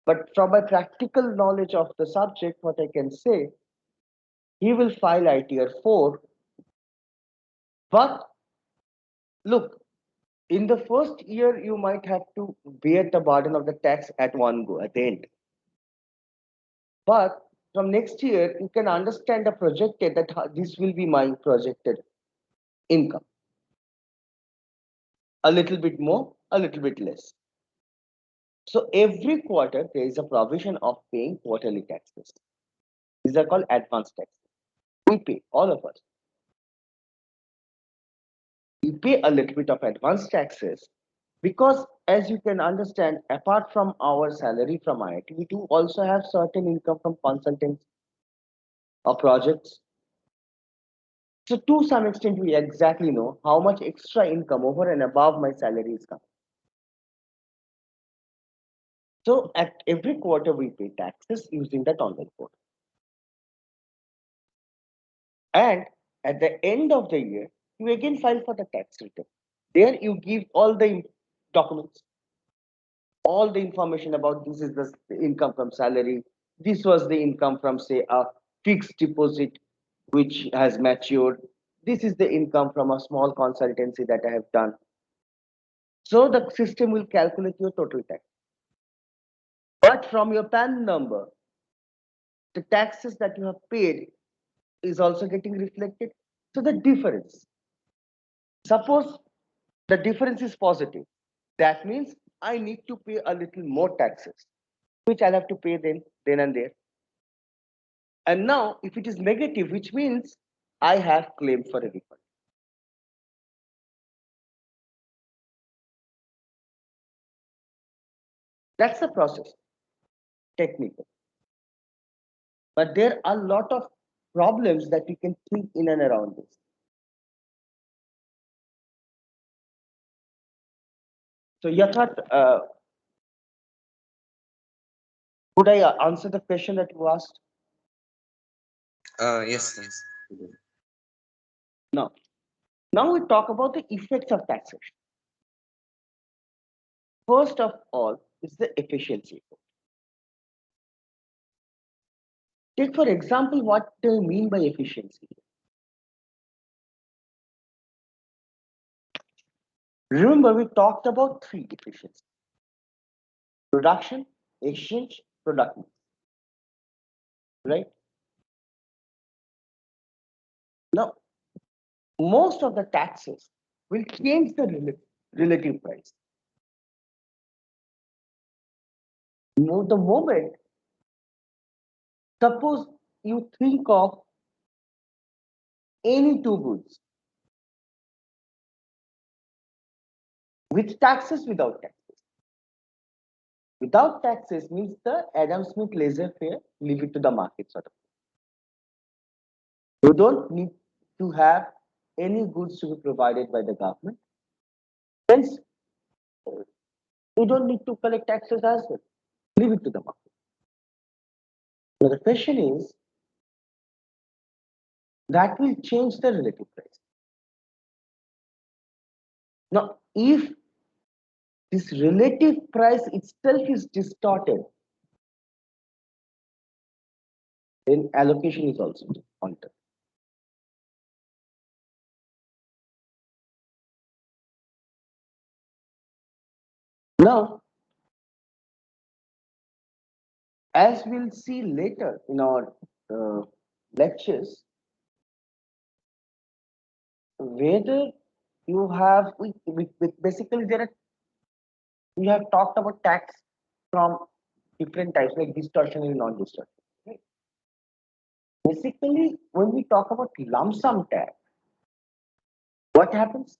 But from my practical knowledge of the subject, what I can say, he will file ITR 4. But look, in the first year, you might have to bear the burden of the tax at one go, at the end. But from next year, you can understand the projected that this will be my projected income. A little bit more, a little bit less. So every quarter, there is a provision of paying quarterly taxes. These are called advance taxes. We pay, all of us. We pay a little bit of advance taxes because, as you can understand, apart from our salary from IIT, we do also have certain income from consultants or projects. So to some extent, we exactly know how much extra income over and above my salary is coming. So at every quarter, we pay taxes using that online portal. And at the end of the year, you again file for the tax return. There you give all the documents, all the information about this is the income from salary. This was the income from, say, a fixed deposit which has matured. This is the income from a small consultancy that I have done. So the system will calculate your total tax. But from your PAN number, the taxes that you have paid is also getting reflected. So the difference, suppose the difference is positive, that means I need to pay a little more taxes, which I'll have to pay then and there. And now, if it is negative, which means I have claimed for a refund. That's the process, technical. But there are a lot of problems that you can think in and around this. So, Yathat, could I answer the question that you asked? Yes, yes. Now we talk about the effects of taxation. First of all is the efficiency. Take for example, what do you mean by efficiency? Remember, we talked about three efficiencies: production, exchange, product mix. Right? Now, most of the taxes will change the relative price. The moment, suppose you think of any two goods with taxes, without taxes. without taxes means the Adam Smith laissez-faire, leave it to the market sort of. You don't need to have any goods to be provided by the government. Hence, you don't need to collect taxes as well. Leave it to the market. Now the question is, that will change the relative price. Now, if this relative price itself is distorted, then allocation is also altered. Now, as we'll see later in our lectures, whether you have, basically there are, we have talked about tax from different types like distortion and non-distortion. Right? Basically, when we talk about lump sum tax, what happens?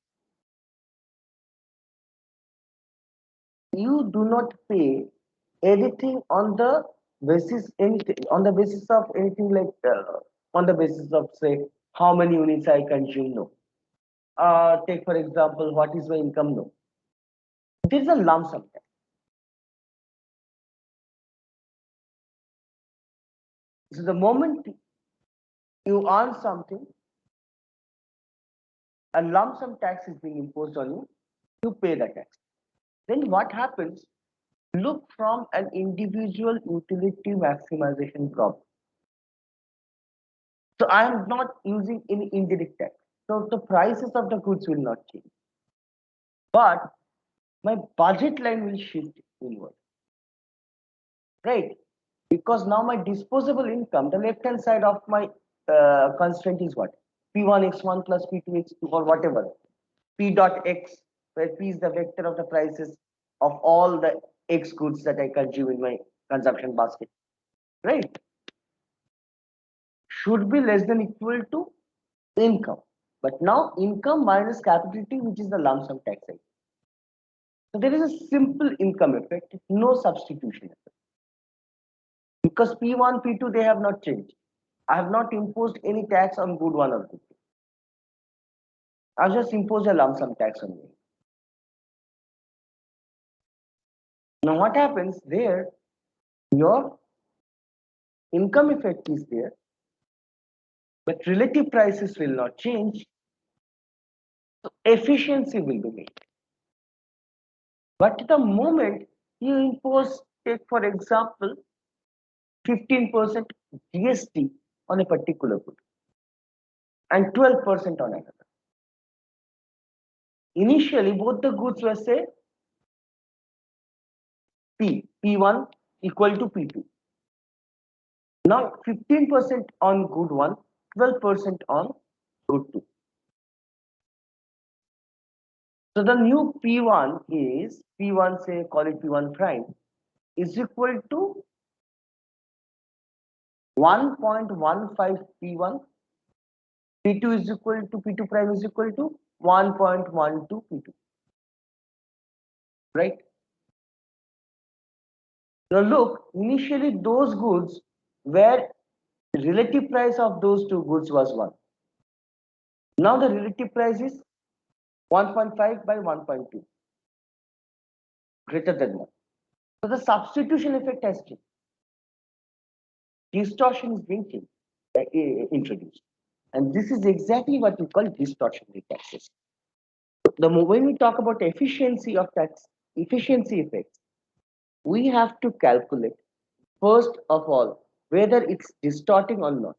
You do not pay anything on the basis of anything like on the basis of say how many units I consume. No. Take for example, what is my income? No. This is a lump sum tax. So the moment you earn something, a lump sum tax is being imposed on you, you pay the tax. Then what happens? Look from an individual utility maximization problem. So I am not using any indirect tax. So the prices of the goods will not change. But my budget line will shift inward. Right? Because now my disposable income, the left hand side of my constraint is what? P1x1 plus P2x2 or whatever. P dot x, where P is the vector of the prices of all the X goods that I consume in my consumption basket. Right? Should be less than equal to income. But now income minus capital T, which is the lump sum tax rate. So there is a simple income effect, no substitution effect. Because P1, P2, they have not changed. I have not imposed any tax on good one or good two. I have just imposed a lump sum tax on me. Now what happens there? Your income effect is there, but relative prices will not change. So efficiency will be made. But the moment you impose, take for example, 15% GST on a particular good and 12% on another. Initially, both the goods were say P1 equal to P2. Now 15% on good one, 12% on good two. So the new P1 is P1, say call it P1 prime, is equal to 1.15 P1. P2 is equal to P2 prime is equal to 1.12 P2. Right? Now look, initially those goods where the relative price of those two goods was 1. Now the relative price is 1.5 by 1.2, greater than 1. So the substitution effect has changed. Distortion is being introduced. And this is exactly what we call distortionary taxes. When we talk about efficiency of tax, efficiency effects, we have to calculate, first of all, whether it's distorting or not.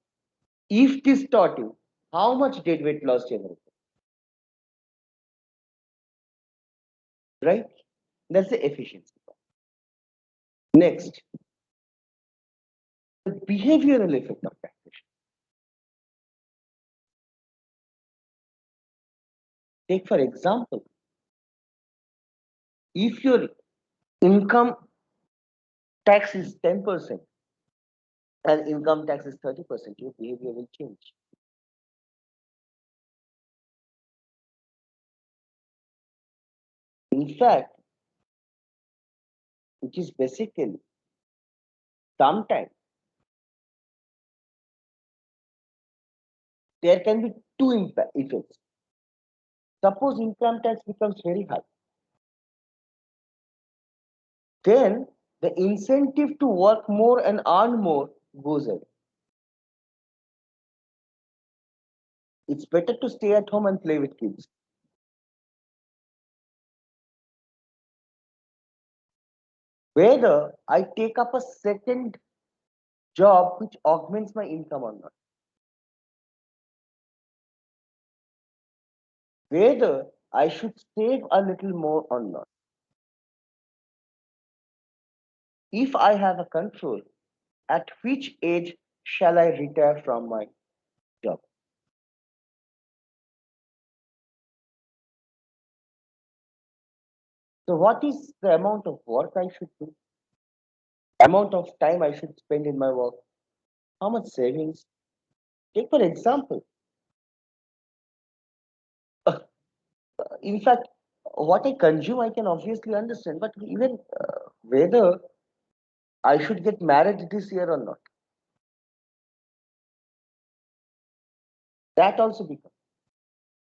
If distorting, how much deadweight loss generated? Right? That's the efficiency part. Next, the behavioral effect of taxation. Take for example, if your income tax is 10% and income tax is 30%, your behavior will change. In fact, which is basically sometimes there can be two effects. Suppose income tax becomes very high, then the incentive to work more and earn more goes away. It's better to stay at home and play with kids. Whether I take up a second job which augments my income or not. Whether I should save a little more or not. If I have a control, at which age shall I retire from my job? So what is the amount of work I should do? Amount of time I should spend in my work? How much savings? Take for example, in fact, what I consume I can obviously understand, but even whether I should get married this year or not, that also becomes,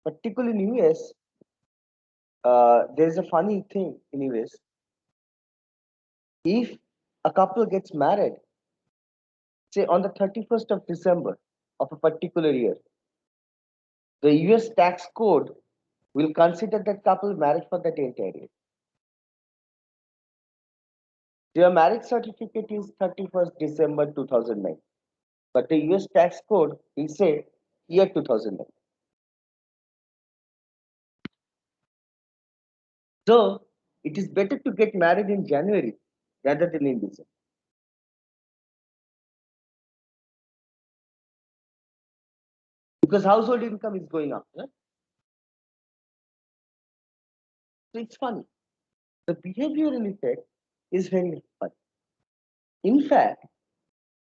particularly in US, there's a funny thing in US. If a couple gets married, say on the 31st of December of a particular year, the US tax code will consider that couple married for that entire year. Their marriage certificate is 31st December 2009, but the US tax code will say year 2009. So it is better to get married in January rather than in December. Because household income is going up. Right? So it's funny. The behavioral effect is very funny. In fact,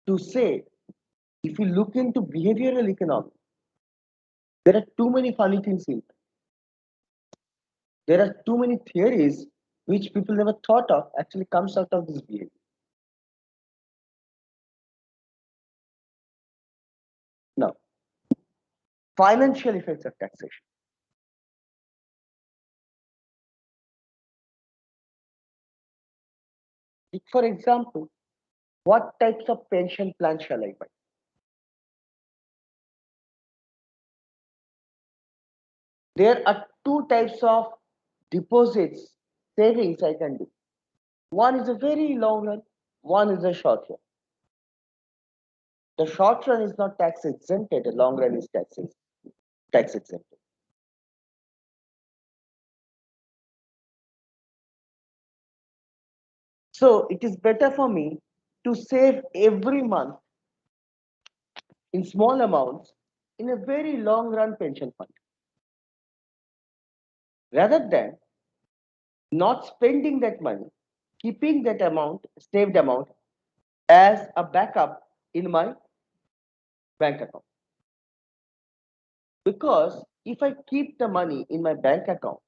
to say, if you look into behavioral economics, there are too many funny things in it. There are too many theories which people never thought of actually comes out of this behavior. Now, financial effects of taxation. For example, what types of pension plan shall I buy? There are two types of deposits, savings I can do. One is a very long run, one is a short run. The short run is not tax exempted, the long run is tax exempted. So it is better for me to save every month in small amounts in a very long run pension fund rather than not spending that money, keeping that amount, saved amount, as a backup in my bank account. Because if I keep the money in my bank account,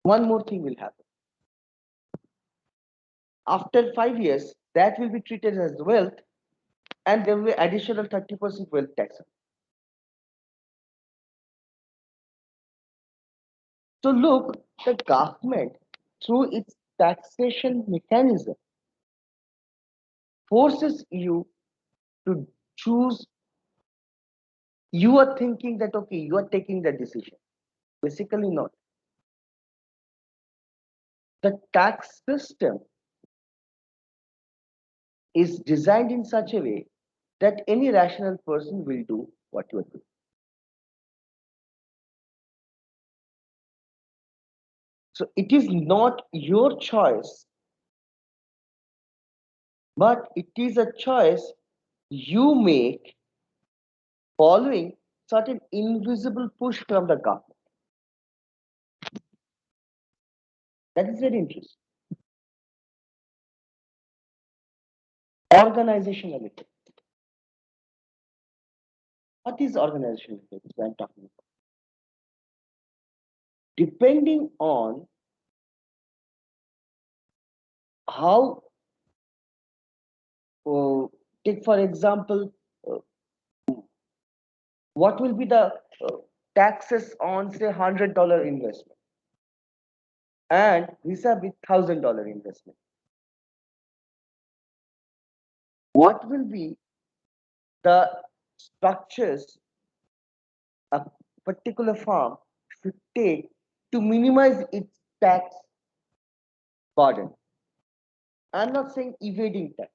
one more thing will happen. After 5 years, that will be treated as wealth and there will be additional 30% wealth tax. So look, the government, through its taxation mechanism, forces you to choose. You are thinking that, okay, you are taking the decision. Basically not. The tax system is designed in such a way that any rational person will do what you are doing. So it is not your choice, but it is a choice you make following certain invisible push from the government. That is very interesting. Organizational effect. What is organizational effect I'm talking about? Depending on how, uh, take for example, uh, what will be the taxes on say $100 investment and visa with $1,000 investment? What will be the structures a particular farm should take to minimize its tax burden? I'm not saying evading tax.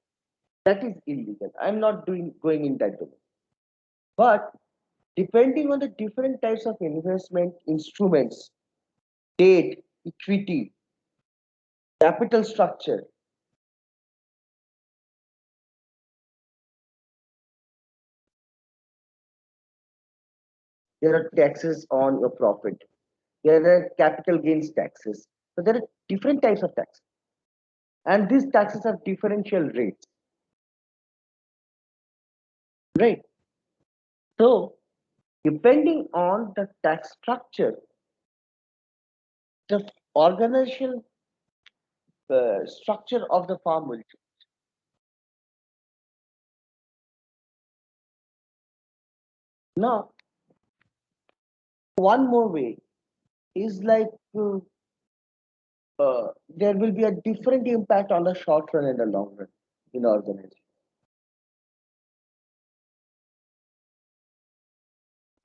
That is illegal. I'm not going in that domain. But depending on the different types of investment instruments, debt, equity, capital structure, there are taxes on your profit. There are capital gains taxes. So there are different types of taxes. And these taxes have differential rates. Right? So depending on the tax structure, the organizational structure of the farm will change. Now, one more way is like there will be a different impact on the short run and the long run in organization.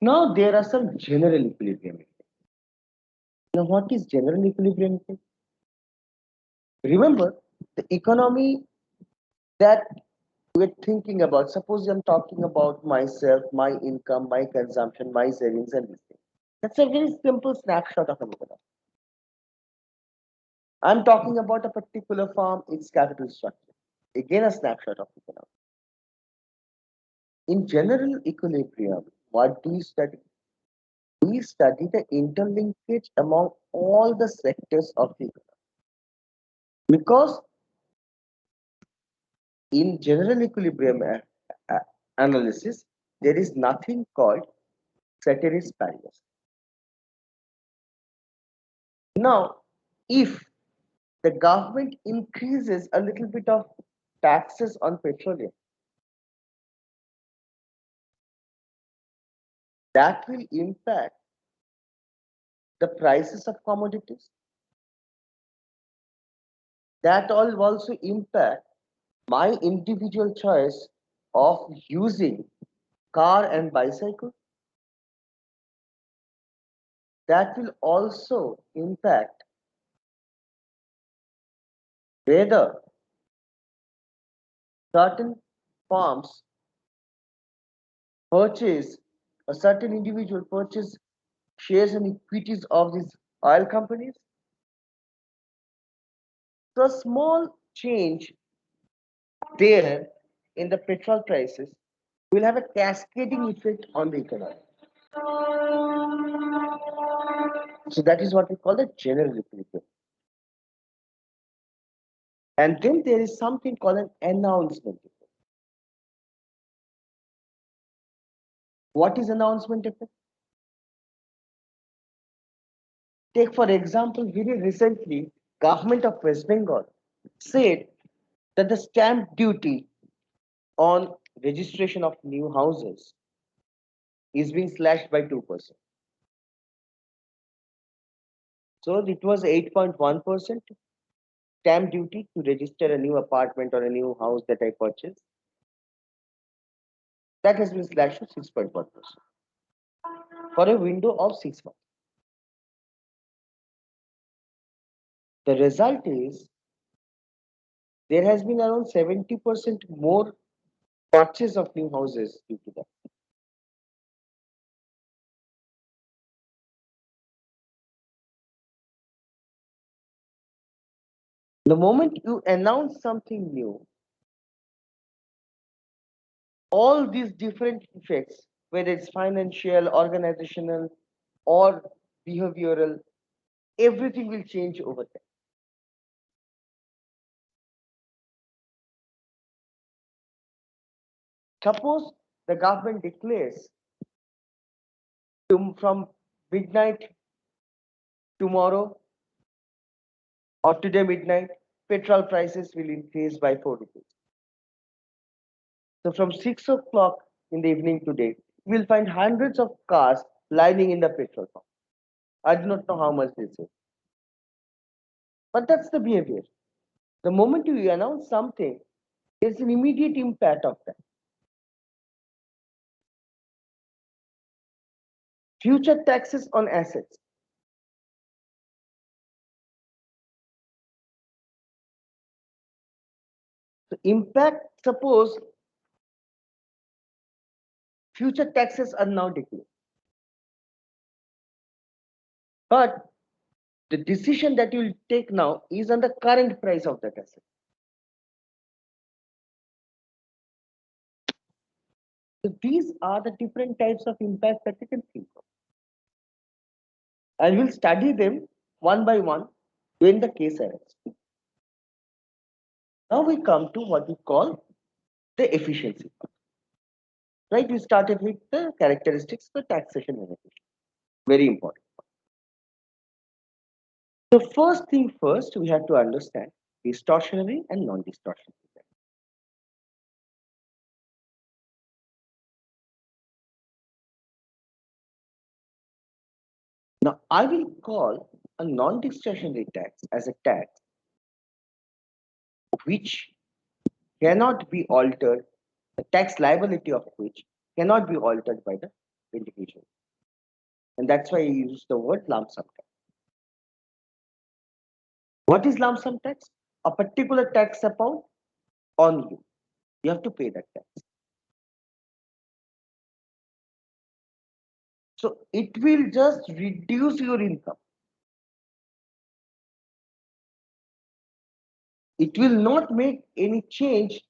Now, there are some general equilibrium effects. Now, what is general equilibrium effect? Remember, the economy that we're thinking about, suppose I'm talking about myself, my income, my consumption, my savings, and this thing. That's a very simple snapshot of an economy. I'm talking about a particular farm, its capital structure. Again, a snapshot of economy. In general equilibrium, what do we study? We study the interlinkage among all the sectors of the economy. Because in general equilibrium analysis, there is nothing called ceteris paribus. Now, if the government increases a little bit of taxes on petroleum, that will impact the prices of commodities. That will also impact my individual choice of using car and bicycle. That will also impact whether certain farms purchase, a certain individual purchase shares and equities of these oil companies. So a small change there in the petrol prices will have a cascading effect on the economy. So that is what we call the general equilibrium. And then there is something called an announcement effect. What is announcement effect? Take for example, very recently, government of West Bengal said that the stamp duty on registration of new houses is being slashed by 2%. So it was 8.1% stamp duty to register a new apartment or a new house that I purchased. That has been slashed to 6.1% for a window of 6 months. The result is there has been around 70% more purchase of new houses due to that. The moment you announce something new, all these different effects, whether it's financial, organizational, or behavioral, everything will change over time. Suppose the government declares from midnight tomorrow or today midnight, petrol prices will increase by 4 rupees. So from 6 o'clock in the evening today, you will find hundreds of cars lining in the petrol pump. I do not know how much they save. But that's the behavior. The moment you announce something, there's an immediate impact of that. Future taxes on assets. The impact, suppose future taxes are now declared. But the decision that you will take now is on the current price of that asset. So these are the different types of impact that you can think of. And we'll study them one by one when the case arises. Now we come to what we call the efficiency part. Right, we started with the characteristics of taxation and efficiency. Very important. The first thing first, we have to understand distortionary and non-distortionary. Now, I will call a non-distortionary tax as a tax which cannot be altered, the tax liability of which cannot be altered by the individual. And that's why I use the word lump sum tax. What is lump sum tax? A particular tax amount on you. You have to pay that tax. So it will just reduce your income. It will not make any change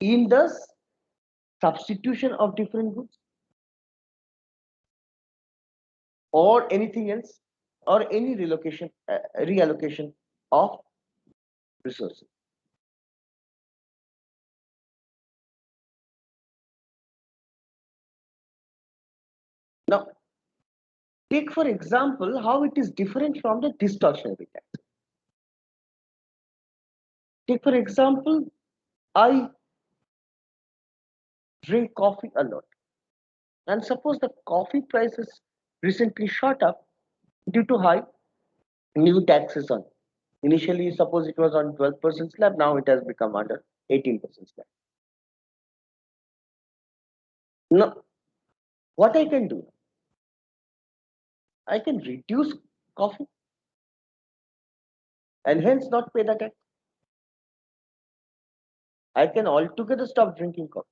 in the substitution of different goods or anything else or any reallocation of resources. Now, take for example how it is different from the distortionary tax. Take for example, I drink coffee a lot, and suppose the coffee prices recently shot up due to high new taxes on. Initially, suppose it was on 12% slab, now it has become under 18% slab. Now, what I can do? I can reduce coffee and hence not pay the tax. I can altogether stop drinking coffee.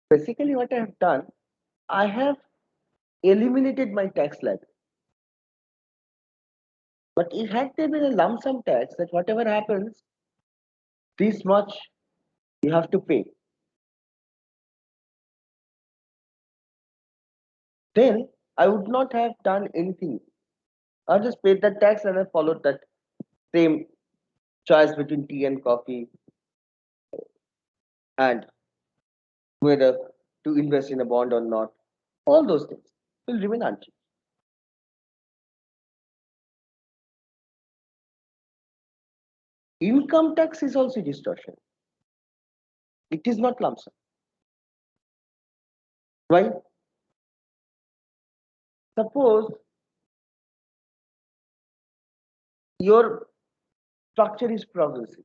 Basically, what I have done, I have eliminated my tax liability. But it had there been a lump sum tax that whatever happens, this much you have to pay. Then I would not have done anything. I just paid that tax and I followed that same choice between tea and coffee and whether to invest in a bond or not. All those things will remain unchanged. Income tax is also distortion. It is not lump sum. Right? Suppose your structure is progressive.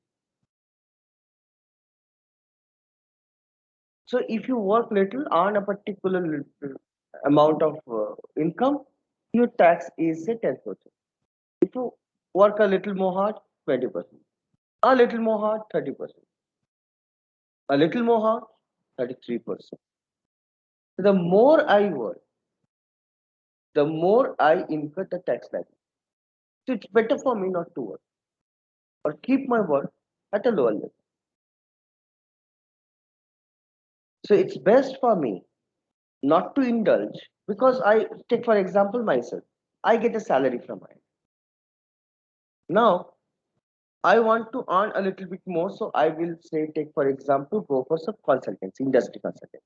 So if you work little, earn a particular amount of income, your tax is say 10%. If you work a little more hard, 20%. A little more hard, 30%. A little more hard, 33%. So the more I work, the more I incur the tax liability. So it's better for me not to work or keep my work at a lower level. So it's best for me not to indulge because I take for example myself. I get a salary from my. Now I want to earn a little bit more, so I will say take for example go for some consultancy, industry consultancy.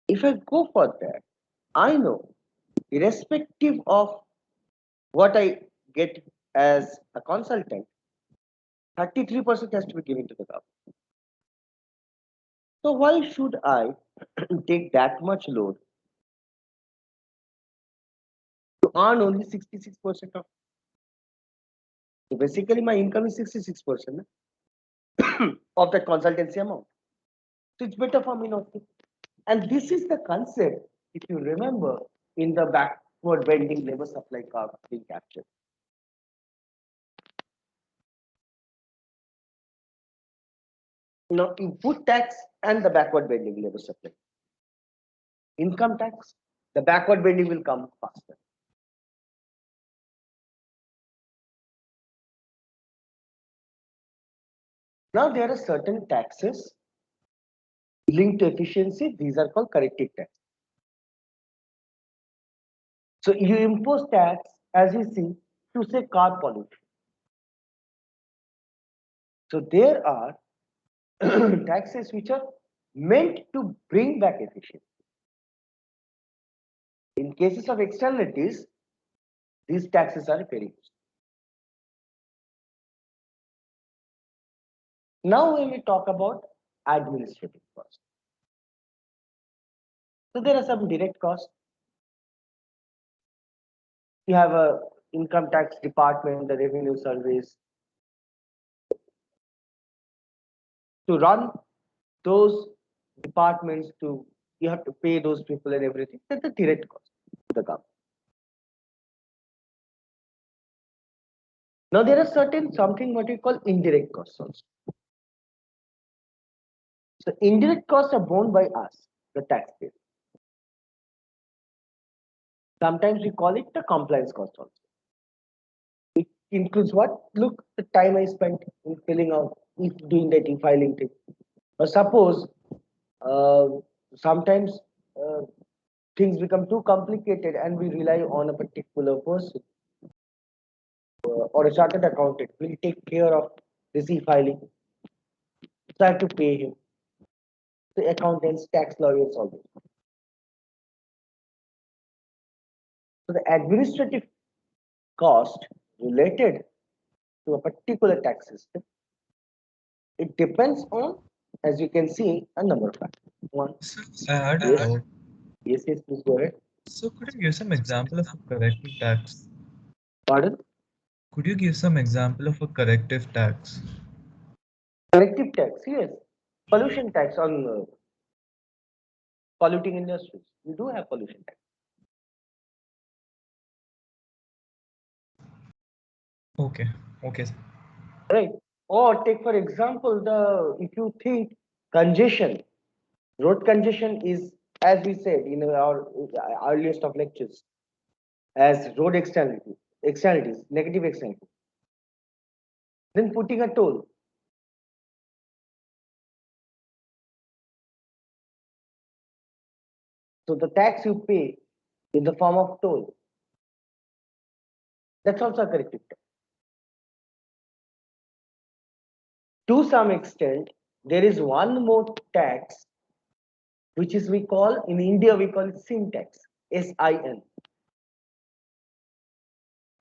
If I go for that, I know irrespective of what I get as a consultant, 33% has to be given to the government. So why should I take that much load to earn only 66% of? So basically, my income is 66% of that consultancy amount. So it's better for me not to. And this is the concept, if you remember, in the backward bending labor supply curve being captured. Input tax and the backward bending labor supply. Income tax, the backward bending will come faster. Now there are certain taxes linked to efficiency. These are called corrective tax. So you impose tax, as we see, to say car pollution. So there are taxes which are meant to bring back efficiency. In cases of externalities, these taxes are very useful. Now when we talk about administrative costs. So there are some direct costs. You have a income tax department, the revenue service. To run those departments, you have to pay those people and everything. That's the direct cost to the government. Now there are something what we call indirect costs also. So indirect costs are borne by us, the taxpayer. Sometimes we call it the compliance cost also. It includes what? Look, the time I spent in filling out, if doing that e-filing thing. Or suppose sometimes things become too complicated and we rely on a particular person or a chartered accountant will take care of this e-filing. So I have to pay him. The accountants, tax lawyers, all this. So the administrative cost related to a particular tax system, it depends on, as you can see, a number of factors. One, So I had a yes, doubt. yes, please go ahead. So could you give some example of a corrective tax? Pardon? Could you give some example of a corrective tax? Corrective tax, yes. Pollution tax on polluting industries. We do have pollution tax. Okay, okay. Right. Or take for example, if you think congestion, road congestion is, as we said in our earliest of lectures, as road externalities, negative externalities. Then putting a toll. So the tax you pay in the form of toll, that's also a corrective tax. To some extent, there is one more tax, which is in India we call it sin tax, SIN.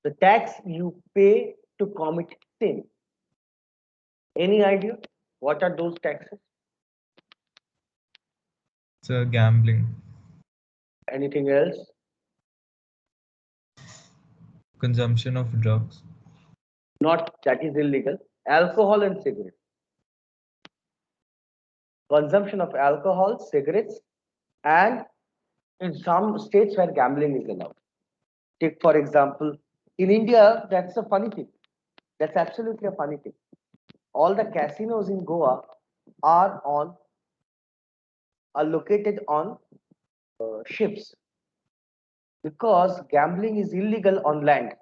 The tax you pay to commit sin. Any idea what are those taxes? So gambling, Anything else? consumption of drugs. Not, that is illegal. Alcohol and cigarettes. Consumption of alcohol, cigarettes, and in some states where gambling is allowed. Take for example, in India, that's a funny thing. That's absolutely a funny thing. All the casinos in Goa are located on ships because gambling is illegal on land,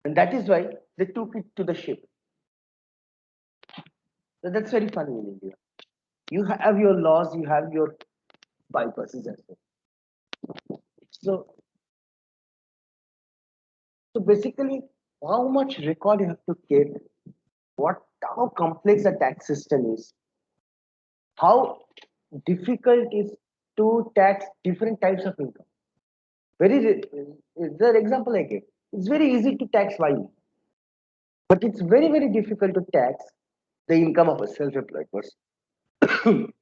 and that is why they took it to the ship. So that's very funny in India. You have your laws, you have your bypasses as well. So basically, how much record you have to keep, how complex the tax system is, how difficult is to tax different types of income. Is there example I gave? It's very easy to tax value, but it's very, very difficult to tax the income of a self-employed person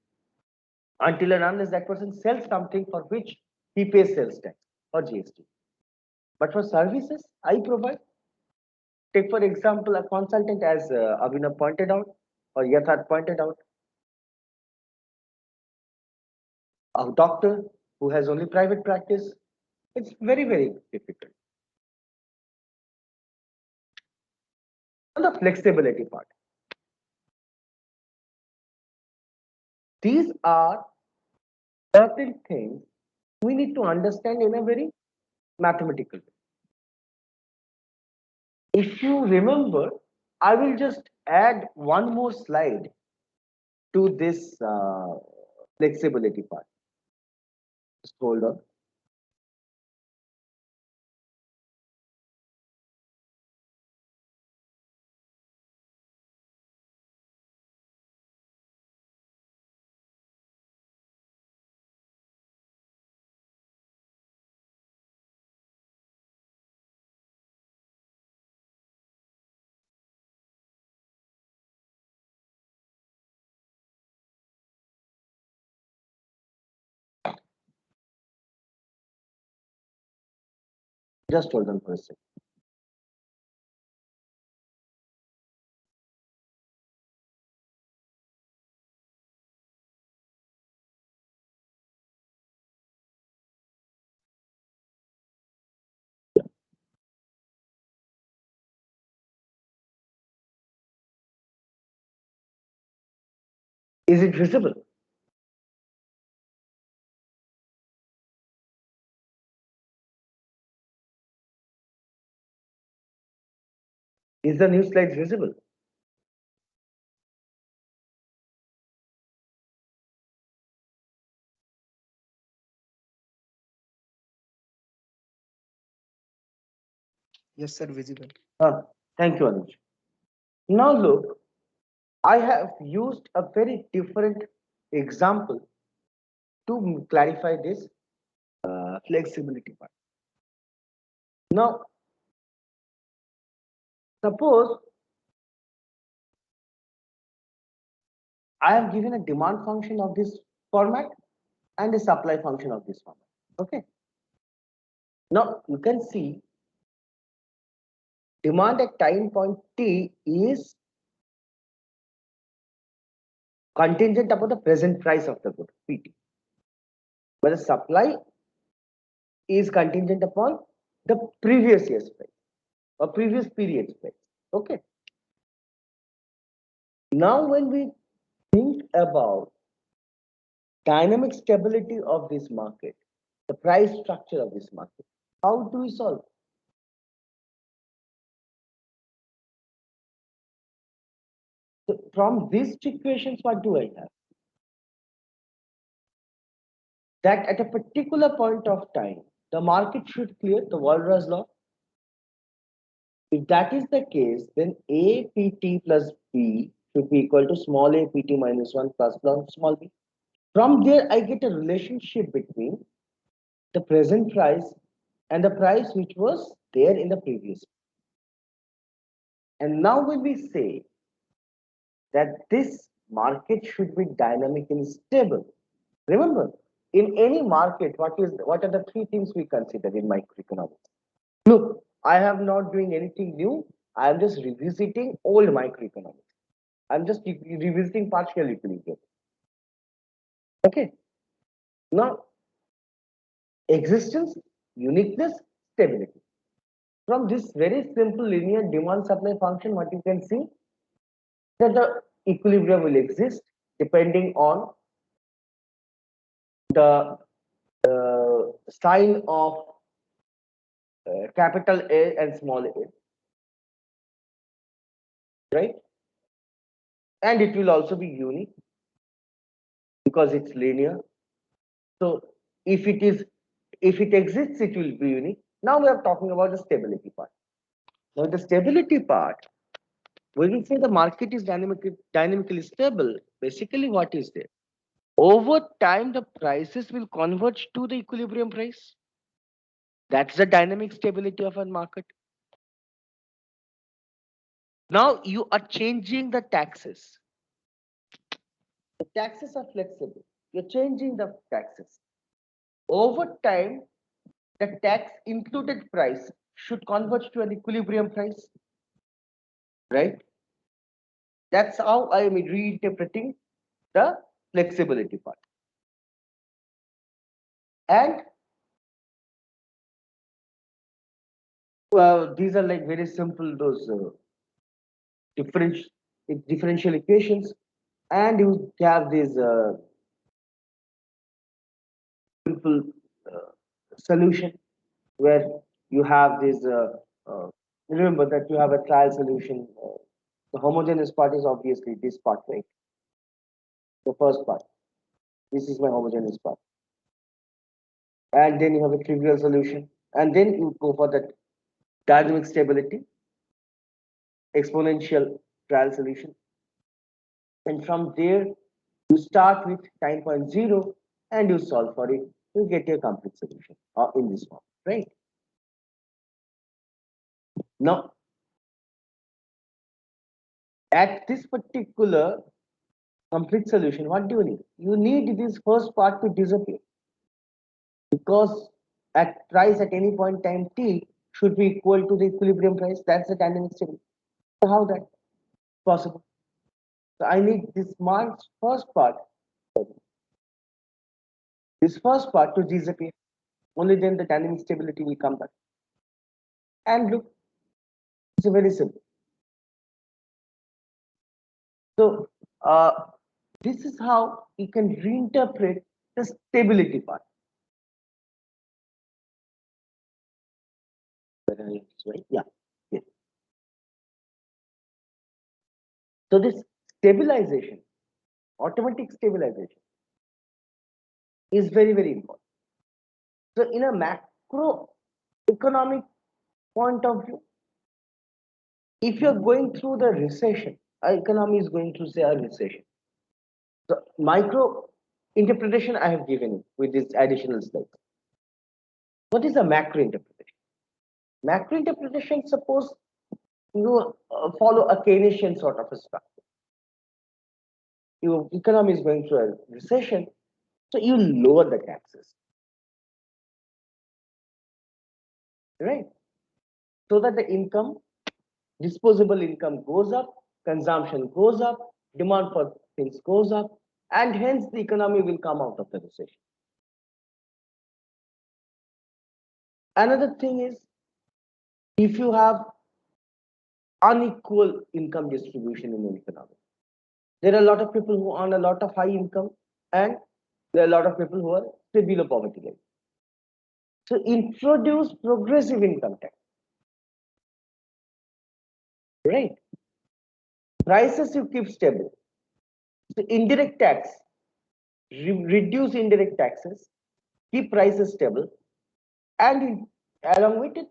until and unless that person sells something for which he pays sales tax or GST. But for services I provide, take for example a consultant, as Abhinav pointed out or Yatharth pointed out, a doctor who has only private practice, it's very, very difficult. On the flexibility part, these are certain things we need to understand in a very mathematical way. If you remember, I will just add one more slide to this flexibility part. Just hold on. Just hold on for a second. Is it visible? Is the new slide visible? Yes, sir, visible. Thank you, Anuj. Now look, I have used a very different example to clarify this flexibility part. Now, suppose I have given a demand function of this format and a supply function of this format. Okay. Now you can see demand at time point t is contingent upon the present price of the good, PT. But the supply is contingent upon the previous year's price or previous period's price. Okay. Now, when we think about dynamic stability of this market, the price structure of this market, how do we solve? So from these equations, what do I have? That at a particular point of time, the market should clear the Walras law. If that is the case, then APT plus B should be equal to small a pt minus 1 plus small b. From there, I get a relationship between the present price and the price which was there in the previous. And now when we say that this market should be dynamically stable, remember, in any market, what are the three things we consider in microeconomics? Look, I am not doing anything new. I am just revisiting old microeconomics. I'm just revisiting partial equilibrium. Okay. Now, existence, uniqueness, stability. From this very simple linear demand supply function, what you can see that the equilibrium will exist depending on the sign of capital A and small a, right? And it will also be unique because it's linear. So if it exists, it will be unique. Now we are talking about the stability part. Now the stability part, when we say the market is dynamically stable, basically what is there? Over time, the prices will converge to the equilibrium price. That's the dynamic stability of a market. Now you are changing the taxes. The taxes are flexible. You're changing the taxes. Over time, the tax included price should converge to an equilibrium price, right? That's how I am reinterpreting the flexibility part. And these are like very simple, those differential differential equations, and you have these simple uh, solution where you have this uh, remember that you have a trial solution. The homogeneous part is obviously this part, right? The first part. This is my homogeneous part. And then you have a trivial solution. And then you go for that dynamic stability, exponential trial solution. And from there, you start with time point zero and you solve for it. You get a complete solution in this form, right? Now, at this particular complete solution, what do you need? You need this first part to disappear because at price at any point time t should be equal to the equilibrium price. That's the dynamic stability. So how that possible? So I need this this first part to disappear. Only then the dynamic stability will come back. And look, it's very simple. So this is how you can reinterpret the stability part. Right? Yeah. Yeah. So this stabilization, automatic stabilization, is very, very important. So in a macro economic point of view, if you're going through the recession, our economy is going through, say, a recession. So micro interpretation I have given you with this additional slides. What is a macro interpretation? Macro interpretation, suppose you follow a Keynesian sort of a structure. Your economy is going through a recession, so you lower the taxes, right? So that the income, disposable income goes up, consumption goes up, demand for things goes up, and hence the economy will come out of the recession. Another thing is, if you have unequal income distribution in an economy, there are a lot of people who earn a lot of high income, and there are a lot of people who are still below poverty line. So introduce progressive income tax, right? Prices you keep stable. So indirect tax, reduce indirect taxes, keep prices stable, and along with it,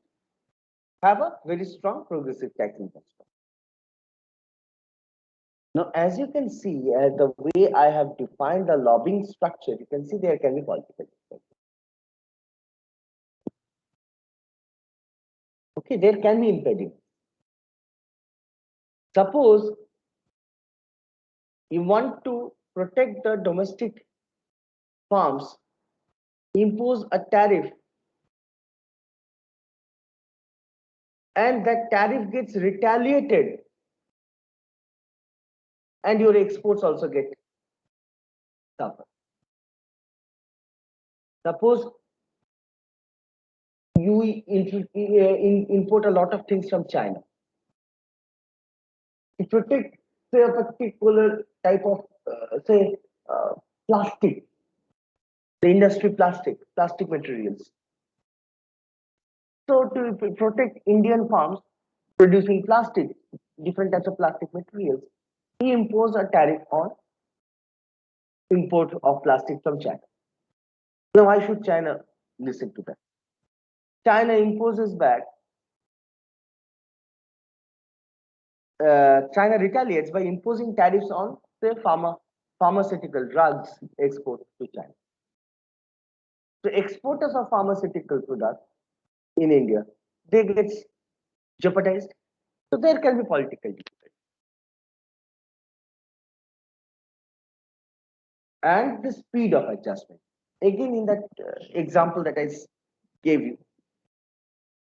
have a very strong progressive tax income structure. Now, as you can see, the way I have defined the lobbying structure, you can see there can be political. Okay, there can be impediments. Suppose you want to protect the domestic farms, impose a tariff, and that tariff gets retaliated, and your exports also get suffer. Suppose you import a lot of things from China to protect, say, a particular type of, say, uh, plastic, the industry plastic materials. So to protect Indian farms producing plastic, different types of plastic materials, he imposed a tariff on import of plastic from China. Now, why should China listen to that? China imposes back. China retaliates by imposing tariffs on, say, pharmaceutical drugs export to China. So exporters of pharmaceutical products in India, they get jeopardized. So there can be political difficulty. And the speed of adjustment. Again, in that example that I gave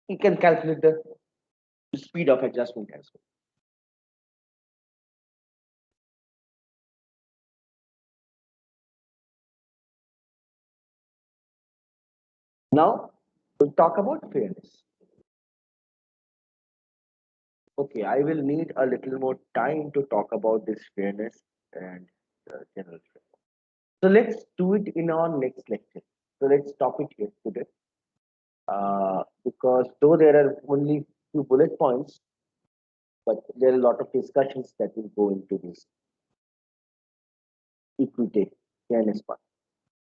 you can calculate the speed of adjustment as well. Now, we'll talk about fairness. Okay, I will need a little more time to talk about this fairness and general fairness. So let's do it in our next lecture. So let's stop it here today. Because though there are only few bullet points, but there are a lot of discussions that will go into this equity fairness part.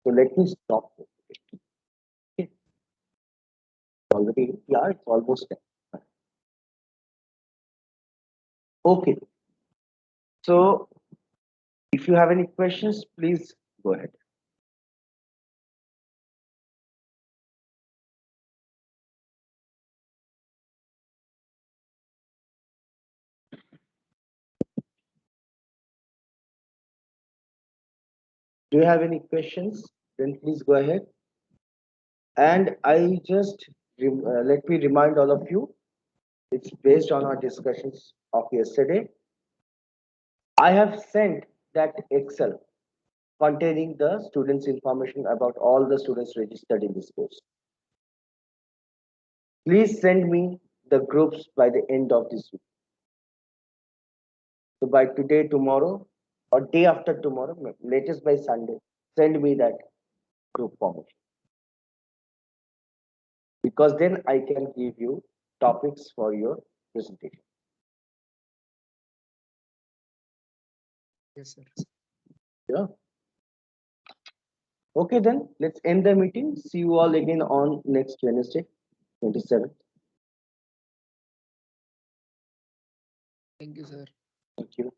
So let me stop here. Okay. Already, yeah, it's almost done. Okay. So if you have any questions, please go ahead. Do you have any questions? Then please go ahead. And I just let me remind all of you, it's based on our discussions of yesterday. I have sent that Excel containing the students' information about all the students registered in this course. Please send me the groups by the end of this week. So by today, tomorrow, or day after tomorrow, latest by Sunday, send me that group formation. Because then I can give you topics for your presentation. Yes, sir. Yeah. Okay, then let's end the meeting. See you all again on next Wednesday, 27th. Thank you, sir. Thank you.